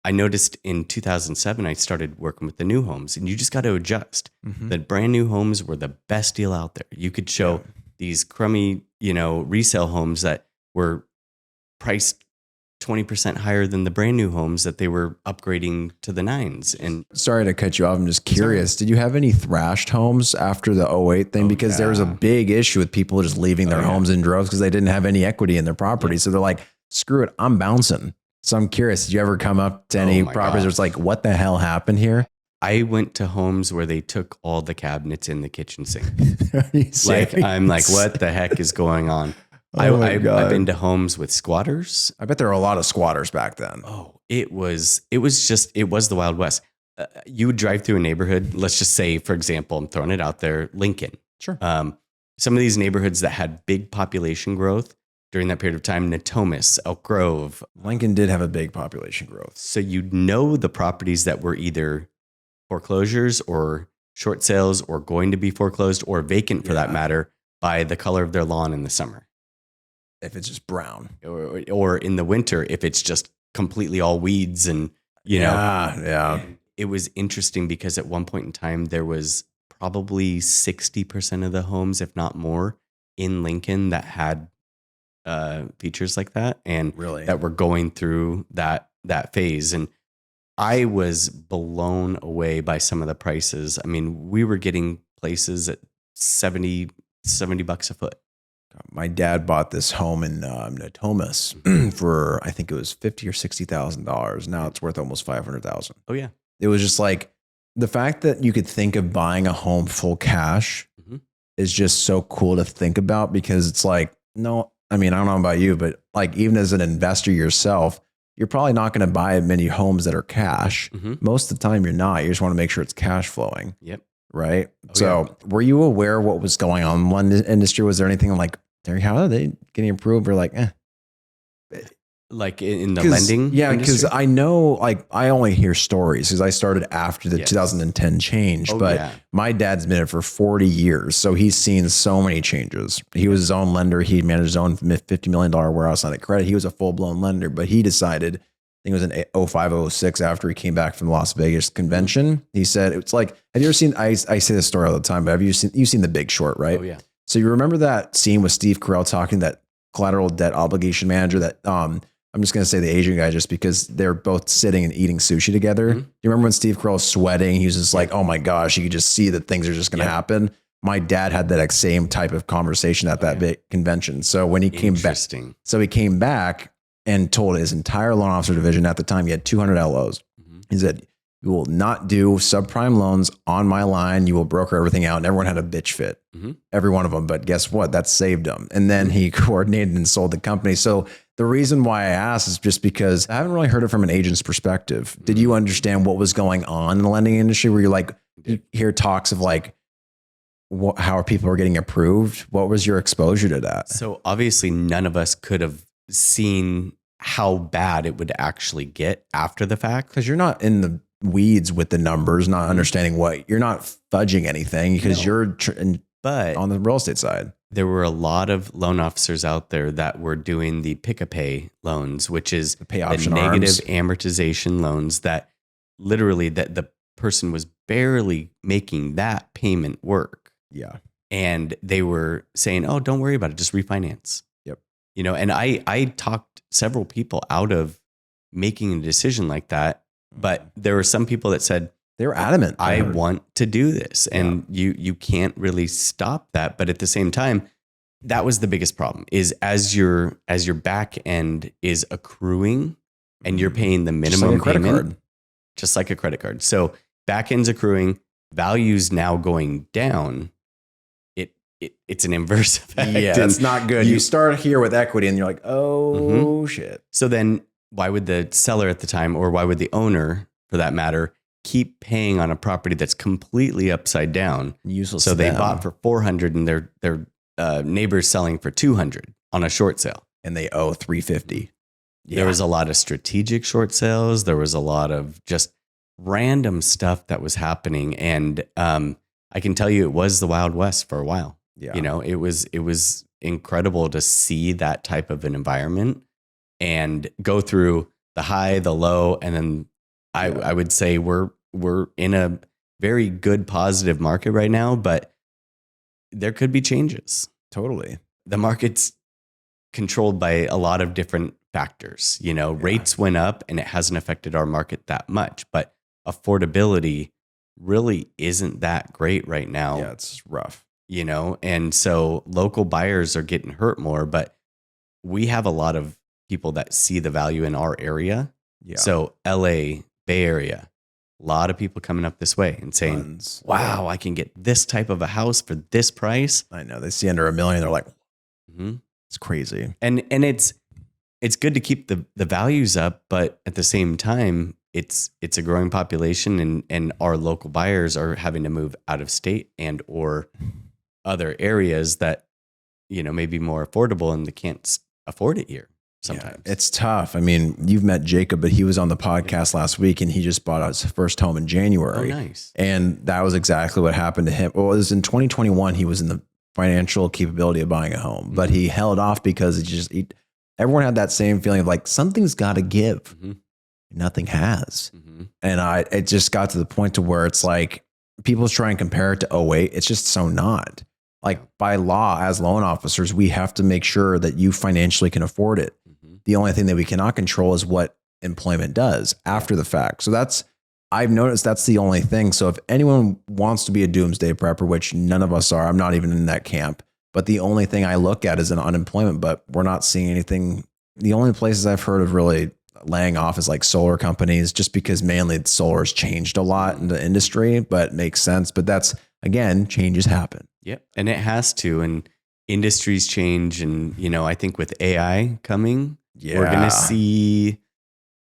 I noticed in 2007, I started working with the new homes, and you just got to adjust. The brand new homes were the best deal out there. You could show these crummy, resale homes that were priced 20% higher than the brand new homes that they were upgrading to the 9s. And sorry to cut you off. I'm just curious. Did you have any thrashed homes after the 08 thing? Because there was a big issue with people just leaving their homes in droves because they didn't have any equity in their property. So they're like, screw it, I'm bouncing. So I'm curious, did you ever come up to any properties where it's like, what the hell happened here? I went to homes where they took all the cabinets in the kitchen sink. I'm like, what the heck is going on? I've been to homes with squatters. I bet there were a lot of squatters back then. Oh, it was the Wild West. You would drive through a neighborhood. Let's just say, for example, I'm throwing it out there, Lincoln. Sure. Some of these neighborhoods that had big population growth during that period of time, Natomas, Elk Grove. Lincoln did have a big population growth. So you'd know the properties that were either foreclosures or short sales or going to be foreclosed or vacant for that matter by the color of their lawn in the summer. If it's just brown. Or in the winter, if it's just completely all weeds and, know. Yeah. It was interesting because at one point in time, there was probably 60% of the homes, if not more, in Lincoln that had features like that and that were going through that phase. And I was blown away by some of the prices. I mean, we were getting places at $70 a foot. My dad bought this home in Natomas for, I think it was $50,000 or $60,000. Now it's worth almost $500,000. Oh yeah. It was just like the fact that you could think of buying a home full cash is just so cool to think about, because it's like, no, I mean, I don't know about you, but like even as an investor yourself, you're probably not going to buy many homes that are cash. Most of the time you're not. You just want to make sure it's cash flowing. Yep. Right. Were you aware of what was going on in the London industry? Was there anything like, how are they getting approved? Or like, like in the lending? Yeah. Because I know, like, I only hear stories because I started after the 2010 change, my dad's been in it for 40 years. So he's seen so many changes. He was his own lender. He managed his own $50 million warehouse line of credit. He was a full blown lender, but he decided, I think it was in 05, 06, after he came back from the Las Vegas convention. He said, it's like, have you ever seen, I say this story all the time, but you've seen The Big Short, right? Oh yeah. So you remember that scene with Steve Carell talking to that collateral debt obligation manager that, I'm just going to say the Asian guy just because they're both sitting and eating sushi together. You remember when Steve Carell was sweating? He was just like, oh my gosh, you could just see that things are just going to happen. My dad had that same type of conversation at that big convention. So when he came back, and told his entire loan officer division at the time, he had 200 LOs. He said, you will not do subprime loans on my line. You will broker everything out. And everyone had a bitch fit, every one of them. But guess what? That saved him. And then he coordinated and sold the company. So the reason why I asked is just because I haven't really heard it from an agent's perspective. Did you understand what was going on in the lending industry? Where you hear talks of how people are getting approved? What was your exposure to that? So obviously none of us could have seen how bad it would actually get after the fact. Because you're not in the weeds with the numbers, not understanding you're not fudging anything because you're but on the real estate side. There were a lot of loan officers out there that were doing the pick-a-pay loans, which is the negative amortization loans that literally that the person was barely making that payment work. Yeah. And they were saying, oh, don't worry about it. Just refinance. Yep. And I talked several people out of making a decision like that. But there were some people that said, they were adamant. I want to do this. And you can't really stop that. But at the same time, that was the biggest problem is as your back end is accruing and you're paying the minimum payment, just like a credit card. So back end's accruing, value's now going down. It's an inverse effect. Yeah, that's not good. You start here with equity and you're like, oh shit. So then why would the seller at the time, or why would the owner for that matter, keep paying on a property that's completely upside down? Useless. So they bought for 400 and their neighbor's selling for 200 on a short sale. And they owe 350. Yeah. There was a lot of strategic short sales. There was a lot of just random stuff that was happening. And I can tell you it was the Wild West for a while. Yeah. It was incredible to see that type of an environment and go through the high, the low, and then I would say we're in a very good positive market right now, but there could be changes. Totally. The market's controlled by a lot of different factors. Rates went up and it hasn't affected our market that much, but affordability really isn't that great right now. Yeah, it's rough. And so local buyers are getting hurt more, but we have a lot of people that see the value in our area. Yeah. So LA, Bay Area, a lot of people coming up this way and saying, wow, I can get this type of a house for this price. I know. They see under $1 million. They're like, it's crazy. And it's good to keep the values up, but at the same time, it's a growing population and our local buyers are having to move out of state and or other areas that, may be more affordable and they can't afford it here. Sometimes it's tough. I mean, you've met Jacob, but he was on the podcast last week and he just bought his first home in January. Oh, nice. And that was exactly what happened to him. Well, it was in 2021. He was in the financial capability of buying a home, but he held off because everyone had that same feeling of like, something's got to give. Nothing has. And it just got to the point to where it's like people try and compare it to 08. It's just so not. Like by law, as loan officers, we have to make sure that you financially can afford it. The only thing that we cannot control is what employment does after the fact. So I've noticed that's the only thing. So if anyone wants to be a doomsday prepper, which none of us are, I'm not even in that camp, but the only thing I look at is an unemployment, but we're not seeing anything. The only places I've heard of really laying off is like solar companies, just because mainly solar has changed a lot in the industry, but makes sense. But that's, again, changes happen. Yep. And it has to, and industries change. And, I think with AI coming, we're going to see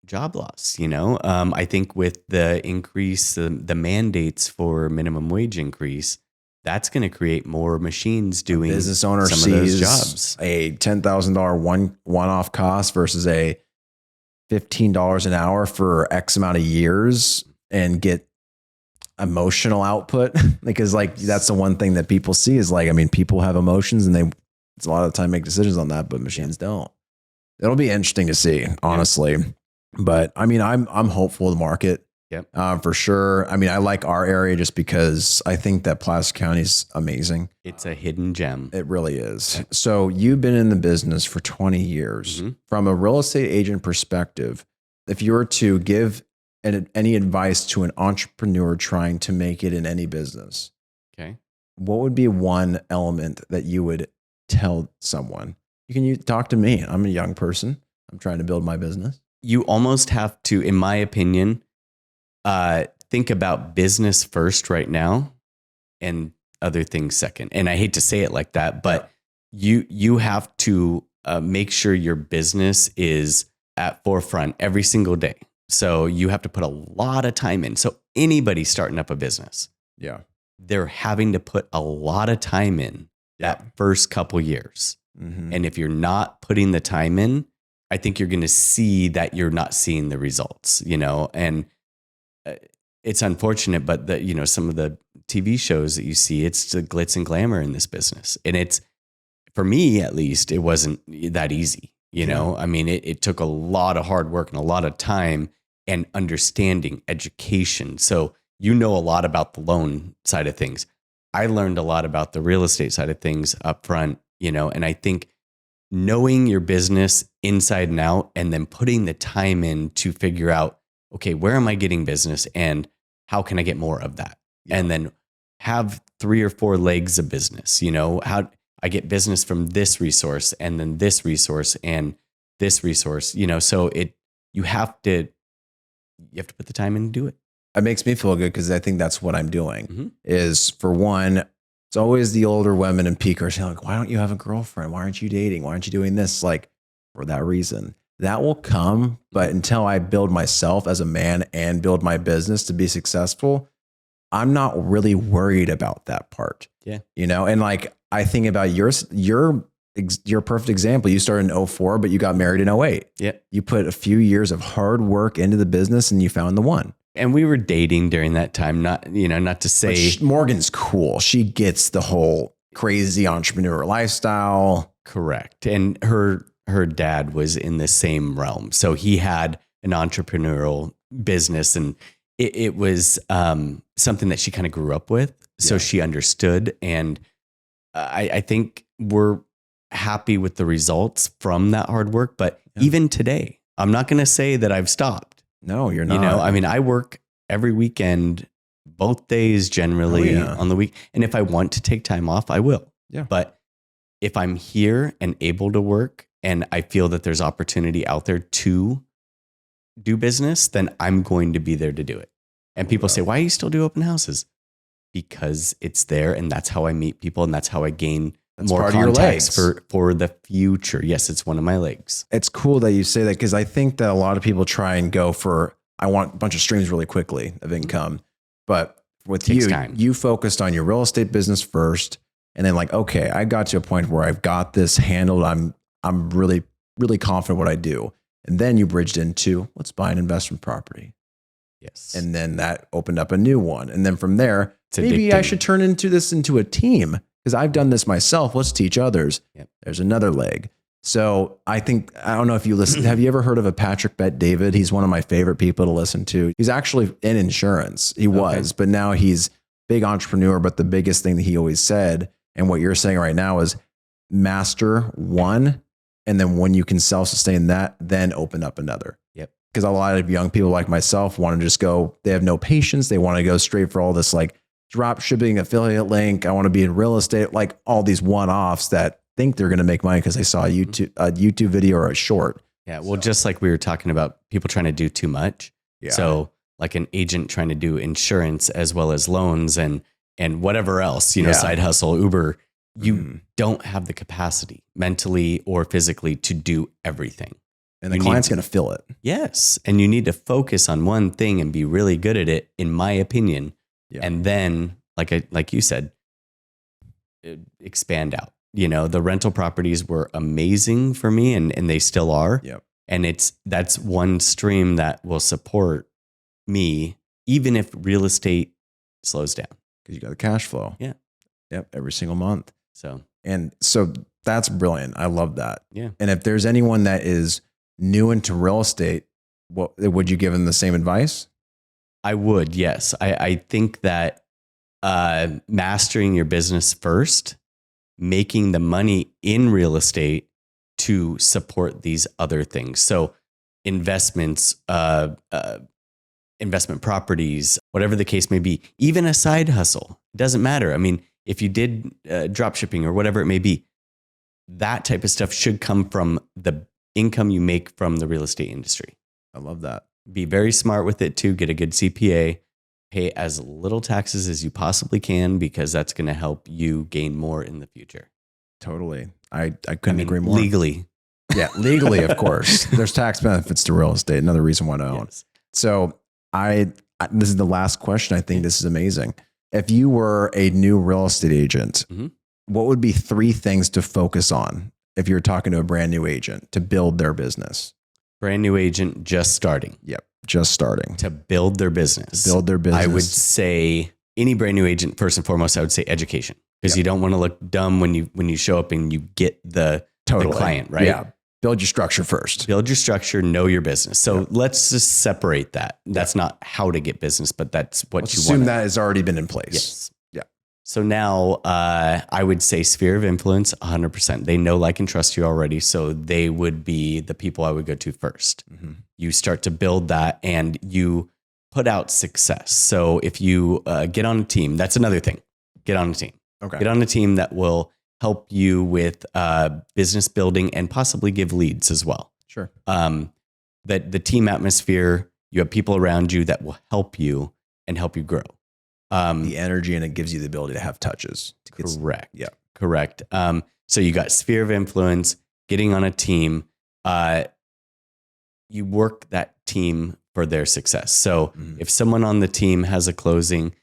job loss. I think with the increase, the mandates for minimum wage increase, that's going to create more machines doing business owner some sees of those jobs. A $10,000 one-off cost versus a $15 an hour for X amount of years and get emotional output because that's the one thing that people see is people have emotions and it's a lot of the time make decisions on that, but machines don't. It'll be interesting to see, honestly. But I'm hopeful of the market. Yep. For sure. I like our area just because I think that Placer County is amazing. It's a hidden gem. It really is. Yep. So you've been in the business for 20 years. From a real estate agent perspective, if you were to give any advice to an entrepreneur trying to make it in any business, okay, what would be one element that you would tell someone? You talk to me. I'm a young person. I'm trying to build my business. You almost have to, in my opinion, think about business first right now and other things second. And I hate to say it like that, but you have to make sure your business is at forefront every single day. So you have to put a lot of time in. So anybody starting up a business, they're having to put a lot of time in that first couple years. And if you're not putting the time in, I think you're going to see that you're not seeing the results, and it's unfortunate, but some of the TV shows that you see, it's the glitz and glamour in this business. And it's, for me, at least, it wasn't that easy. I mean, it took a lot of hard work and a lot of time and understanding, education. So, a lot about the loan side of things. I learned a lot about the real estate side of things up front, and I think knowing your business inside and out and then putting the time in to figure out, okay, where am I getting business and how can I get more of that? And then have 3 or 4 legs of business, how I get business from this resource and then this resource and this resource, so you have to put the time in and do it. It makes me feel good because I think that's what I'm doing is, for one, it's always the older women in peak are saying, like, why don't you have a girlfriend? Why aren't you dating? Why aren't you doing this? Like, for that reason. That will come. But until I build myself as a man and build my business to be successful, I'm not really worried about that part. Yeah. And like, I think about your perfect example. You started in 2004, but you got married in 2008. Yeah. You put a few years of hard work into the business and you found the one. And we were dating during that time, not to say Morgan's cool. She gets the whole crazy entrepreneur lifestyle. Correct. And her dad was in the same realm. So he had an entrepreneurial business, and it was something that she kind of grew up with. So she understood. And I think we're happy with the results from that hard work. But even today, I'm not going to say that I've stopped. No, you're not. I mean, I work every weekend, both days generally on the week. And if I want to take time off, I will. Yeah. But if I'm here and able to work and I feel that there's opportunity out there to do business, then I'm going to be there to do it. And people say, why do you still do open houses? Because it's there, and that's how I meet people, and that's how I gain more contacts for the future. Yes, it's one of my legs. It's cool that you say that, because I think that a lot of people try and go for, I want a bunch of streams really quickly of income. But with you focused on your real estate business first, and then like, okay, I got to a point where I've got this handled. I'm really, really confident what I do. And then you bridged into, let's buy an investment property. Yes. And then that opened up a new one. And then from there, maybe I should turn this into a team, because I've done this myself. Let's teach others. Yep. There's another leg. So I don't know if you listen. Have you ever heard of a Patrick Bet-David? He's one of my favorite people to listen to. He's actually in insurance. He was, but now he's big entrepreneur. But the biggest thing that he always said, and what you're saying right now, is master one. And then when you can self-sustain that, then open up another. Yep. Because a lot of young people like myself want to just go, they have no patience. They want to go straight for all this like drop shipping, affiliate link. I want to be in real estate, like all these one-offs that think they're going to make money because they saw a YouTube video or a short. Yeah. Well, just like we were talking about people trying to do too much. Yeah. So like an agent trying to do insurance as well as loans and whatever else, side hustle, Uber, you don't have the capacity mentally or physically to do everything. And the client's going to fill it. Yes. And you need to focus on one thing and be really good at it, in my opinion. Yeah. And then, like you said, expand out. The rental properties were amazing for me, and they still are. Yep. And that's one stream that will support me, even if real estate slows down. Because you got the cash flow. Yeah. Yep. Every single month. So that's brilliant. I love that. Yeah. And if there's anyone that is new into real estate, would you give them the same advice? I would, yes. I think that mastering your business first, making the money in real estate to support these other things. So investments, investment properties, whatever the case may be, even a side hustle, it doesn't matter. I mean, if you did drop shipping or whatever it may be, that type of stuff should come from the income you make from the real estate industry. I love that. Be very smart with it too. Get a good CPA. Pay as little taxes as you possibly can, because that's going to help you gain more in the future. Totally. I couldn't agree more. Legally. Yeah, legally, of course. There's tax benefits to real estate. Another reason why to own. Yes. So this is the last question. I think this is amazing. If you were a new real estate agent, what would be 3 things to focus on if you're talking to a brand new agent to build their business? Brand new agent just starting. Yep. Just starting. To build their business. I would say any brand new agent, first and foremost, I would say education, because you don't want to look dumb when you show up and you get the client, right? Yeah. Build your structure first. Build your structure, know your business. So let's just separate that. That's not how to get business, but that's what Let's you assume want. that has already been in place. Yes. Yeah. So now I would say sphere of influence, 100%. They know, like, and trust you already. So they would be the people I would go to first. You start to build that and you put out success. So if you get on a team, that's another thing. Get on a team. Okay. Get on a team that will help you with business building and possibly give leads as well. Sure. That the team atmosphere, you have people around you that will help you and help you grow. The energy, and it gives you the ability to have touches. Correct. Yeah. Correct. So you got sphere of influence, getting on a team. You work that team for their success. So if someone on the team has a closing,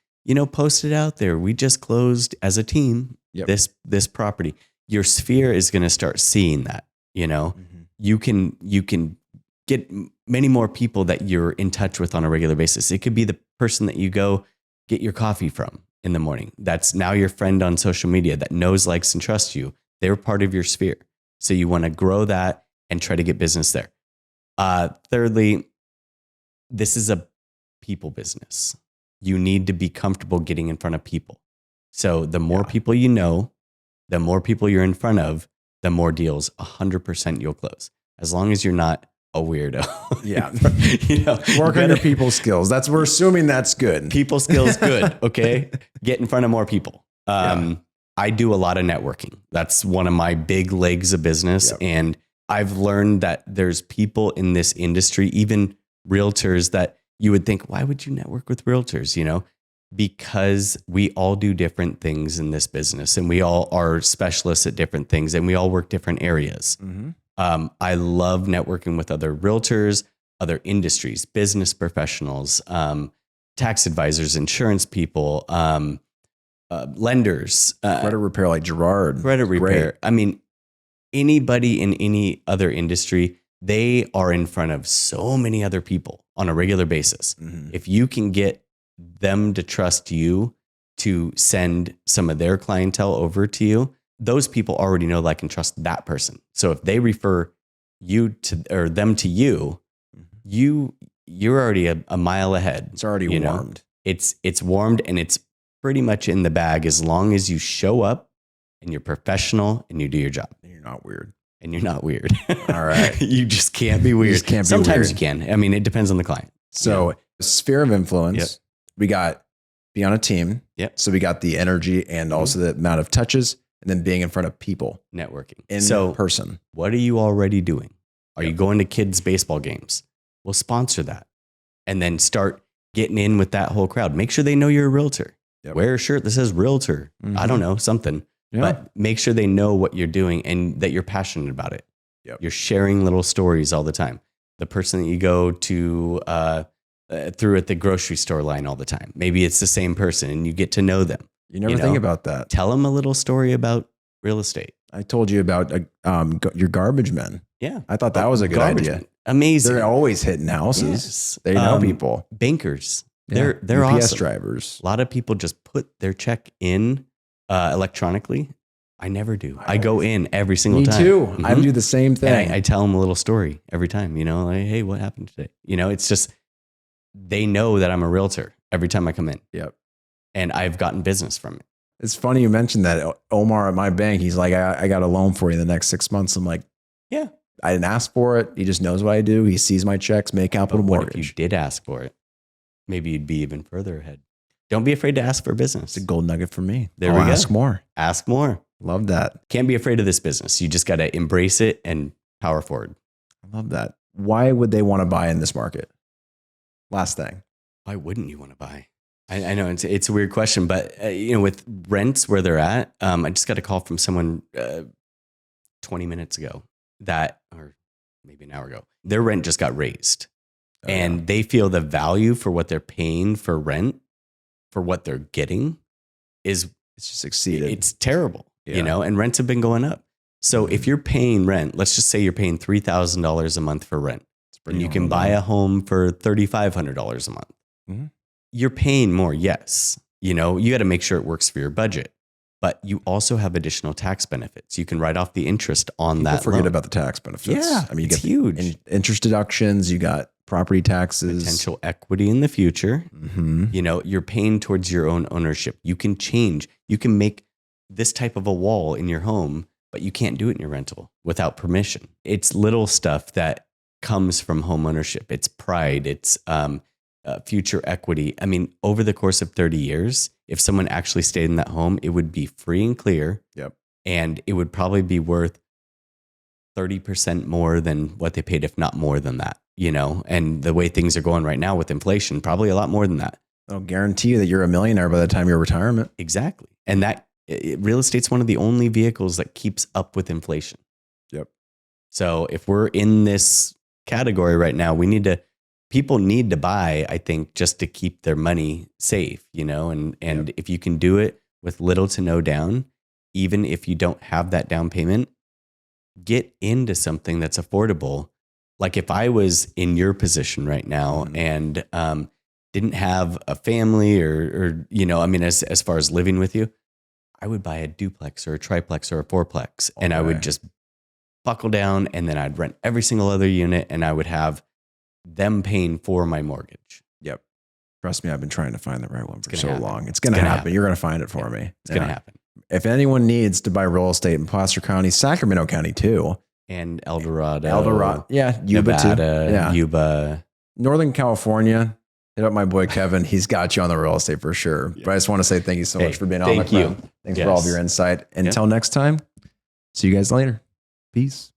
post it out there. We just closed as a team this property. Your sphere is going to start seeing that. You can get many more people that you're in touch with on a regular basis. It could be the person that you go get your coffee from in the morning. That's now your friend on social media that knows, likes, and trusts you. They're part of your sphere. So you want to grow that and try to get business there. Thirdly, this is a people business. You need to be comfortable getting in front of people. So the more people you know, the more people you're in front of, the more deals 100% you'll close. As long as you're not a weirdo. Yeah. Work on your people skills. We're assuming that's good. People skills, good. Okay. Get in front of more people. I do a lot of networking. That's one of my big legs of business. And I've learned that there's people in this industry, even realtors, that you would think, why would you network with realtors? Because we all do different things in this business, and we all are specialists at different things, and we all work different areas. I love networking with other realtors, other industries, business professionals, tax advisors, insurance people, lenders, credit repair like Gerard. Credit repair. Great. I mean, anybody in any other industry, they are in front of so many other people on a regular basis. If you can get them to trust you to send some of their clientele over to you, those people already know, like, and trust that person. So if they refer you to, or them to you, you're already a mile ahead. It's already warmed. It's warmed, and it's pretty much in the bag as long as you show up and you're professional and you do your job. And you're not weird. All right. You just can't be weird. Sometimes you can. I mean, it depends on the client. So sphere of influence, we got be on a team. So we got the energy and also the amount of touches, and then being in front of people. Networking. In person. What are you already doing? Are you going to kids' baseball games? We'll sponsor that. And then start getting in with that whole crowd. Make sure they know you're a realtor. Wear a shirt that says realtor. I don't know, something. But make sure they know what you're doing and that you're passionate about it. You're sharing little stories all the time. The person that you go to through at the grocery store line all the time, maybe it's the same person and you get to know them. You never think about that. Tell them a little story about real estate. I told you about your garbage men. Yeah. I thought that was a good idea. Men. Amazing. They're always hitting houses. Yes. They know people. Bankers. They're UPS awesome. drivers. A lot of people just put their check in electronically. I never do. I go in every single time. Me too. I do the same thing. And I tell them a little story every time, like, hey, what happened today? It's just, they know that I'm a realtor every time I come in. And I've gotten business from it. It's funny you mentioned that. Omar at my bank, he's like, I got a loan for you in the next 6 months. I'm like, yeah, I didn't ask for it. He just knows what I do. He sees my checks, make capital mortgage. What if you did ask for it? Maybe you'd be even further ahead. Don't be afraid to ask for business. It's a gold nugget for me. There we go. Ask more. Ask more. Love that. Can't be afraid of this business. You just got to embrace it and power forward. I love that. Why would they want to buy in this market? Last thing. Why wouldn't you want to buy? I know it's a weird question, but with rents where they're at, I just got a call from someone 20 minutes ago or maybe an hour ago, their rent just got raised. And they feel the value for what they're paying for rent, for what they're getting, it's just exceeded. It's terrible, and rents have been going up. So if you're paying rent, let's just say you're paying $3,000 a month for rent, and you can buy a home for $3,500 a month. Mm-hmm. You're paying more, yes. You got to make sure it works for your budget. But you also have additional tax benefits. You can write off the interest on that. Forget about the tax benefits. Yeah, I mean, you it's get huge. Interest deductions. You got property taxes, potential equity in the future. Mm-hmm. You're paying towards your own ownership. You can change. You can make this type of a wall in your home, but you can't do it in your rental without permission. It's little stuff that comes from home ownership. It's pride. It's future equity. I mean, over the course of 30 years, if someone actually stayed in that home, it would be free and clear. Yep. And it would probably be worth 30% more than what they paid, if not more than that, and the way things are going right now with inflation, probably a lot more than that. I'll guarantee you that you're a millionaire by the time you're retirement. Exactly. And real estate's one of the only vehicles that keeps up with inflation. Yep. So if we're in this category right now, people need to buy, I think, just to keep their money safe, and Yep. If you can do it with little to no down, even if you don't have that down payment, get into something that's affordable. Like if I was in your position right now and didn't have a family or as far as living with you, I would buy a duplex or a triplex or a fourplex, and I would just buckle down, and then I'd rent every single other unit, and I would have them paying for my mortgage. Yep. Trust me, I've been trying to find the right one for so long. It's going to happen. You're going to find it for me. It's going to happen. If anyone needs to buy real estate in Placer County, Sacramento County too. And El Dorado. Yeah. Yuba Nevada, too. Yeah. Yuba. Northern California. Hit up my boy Kevin. He's got you on the real estate for sure. Yeah. But I just want to say thank you so much for being on. Thank you. Thanks for all of your insight. Until next time, see you guys later. Peace.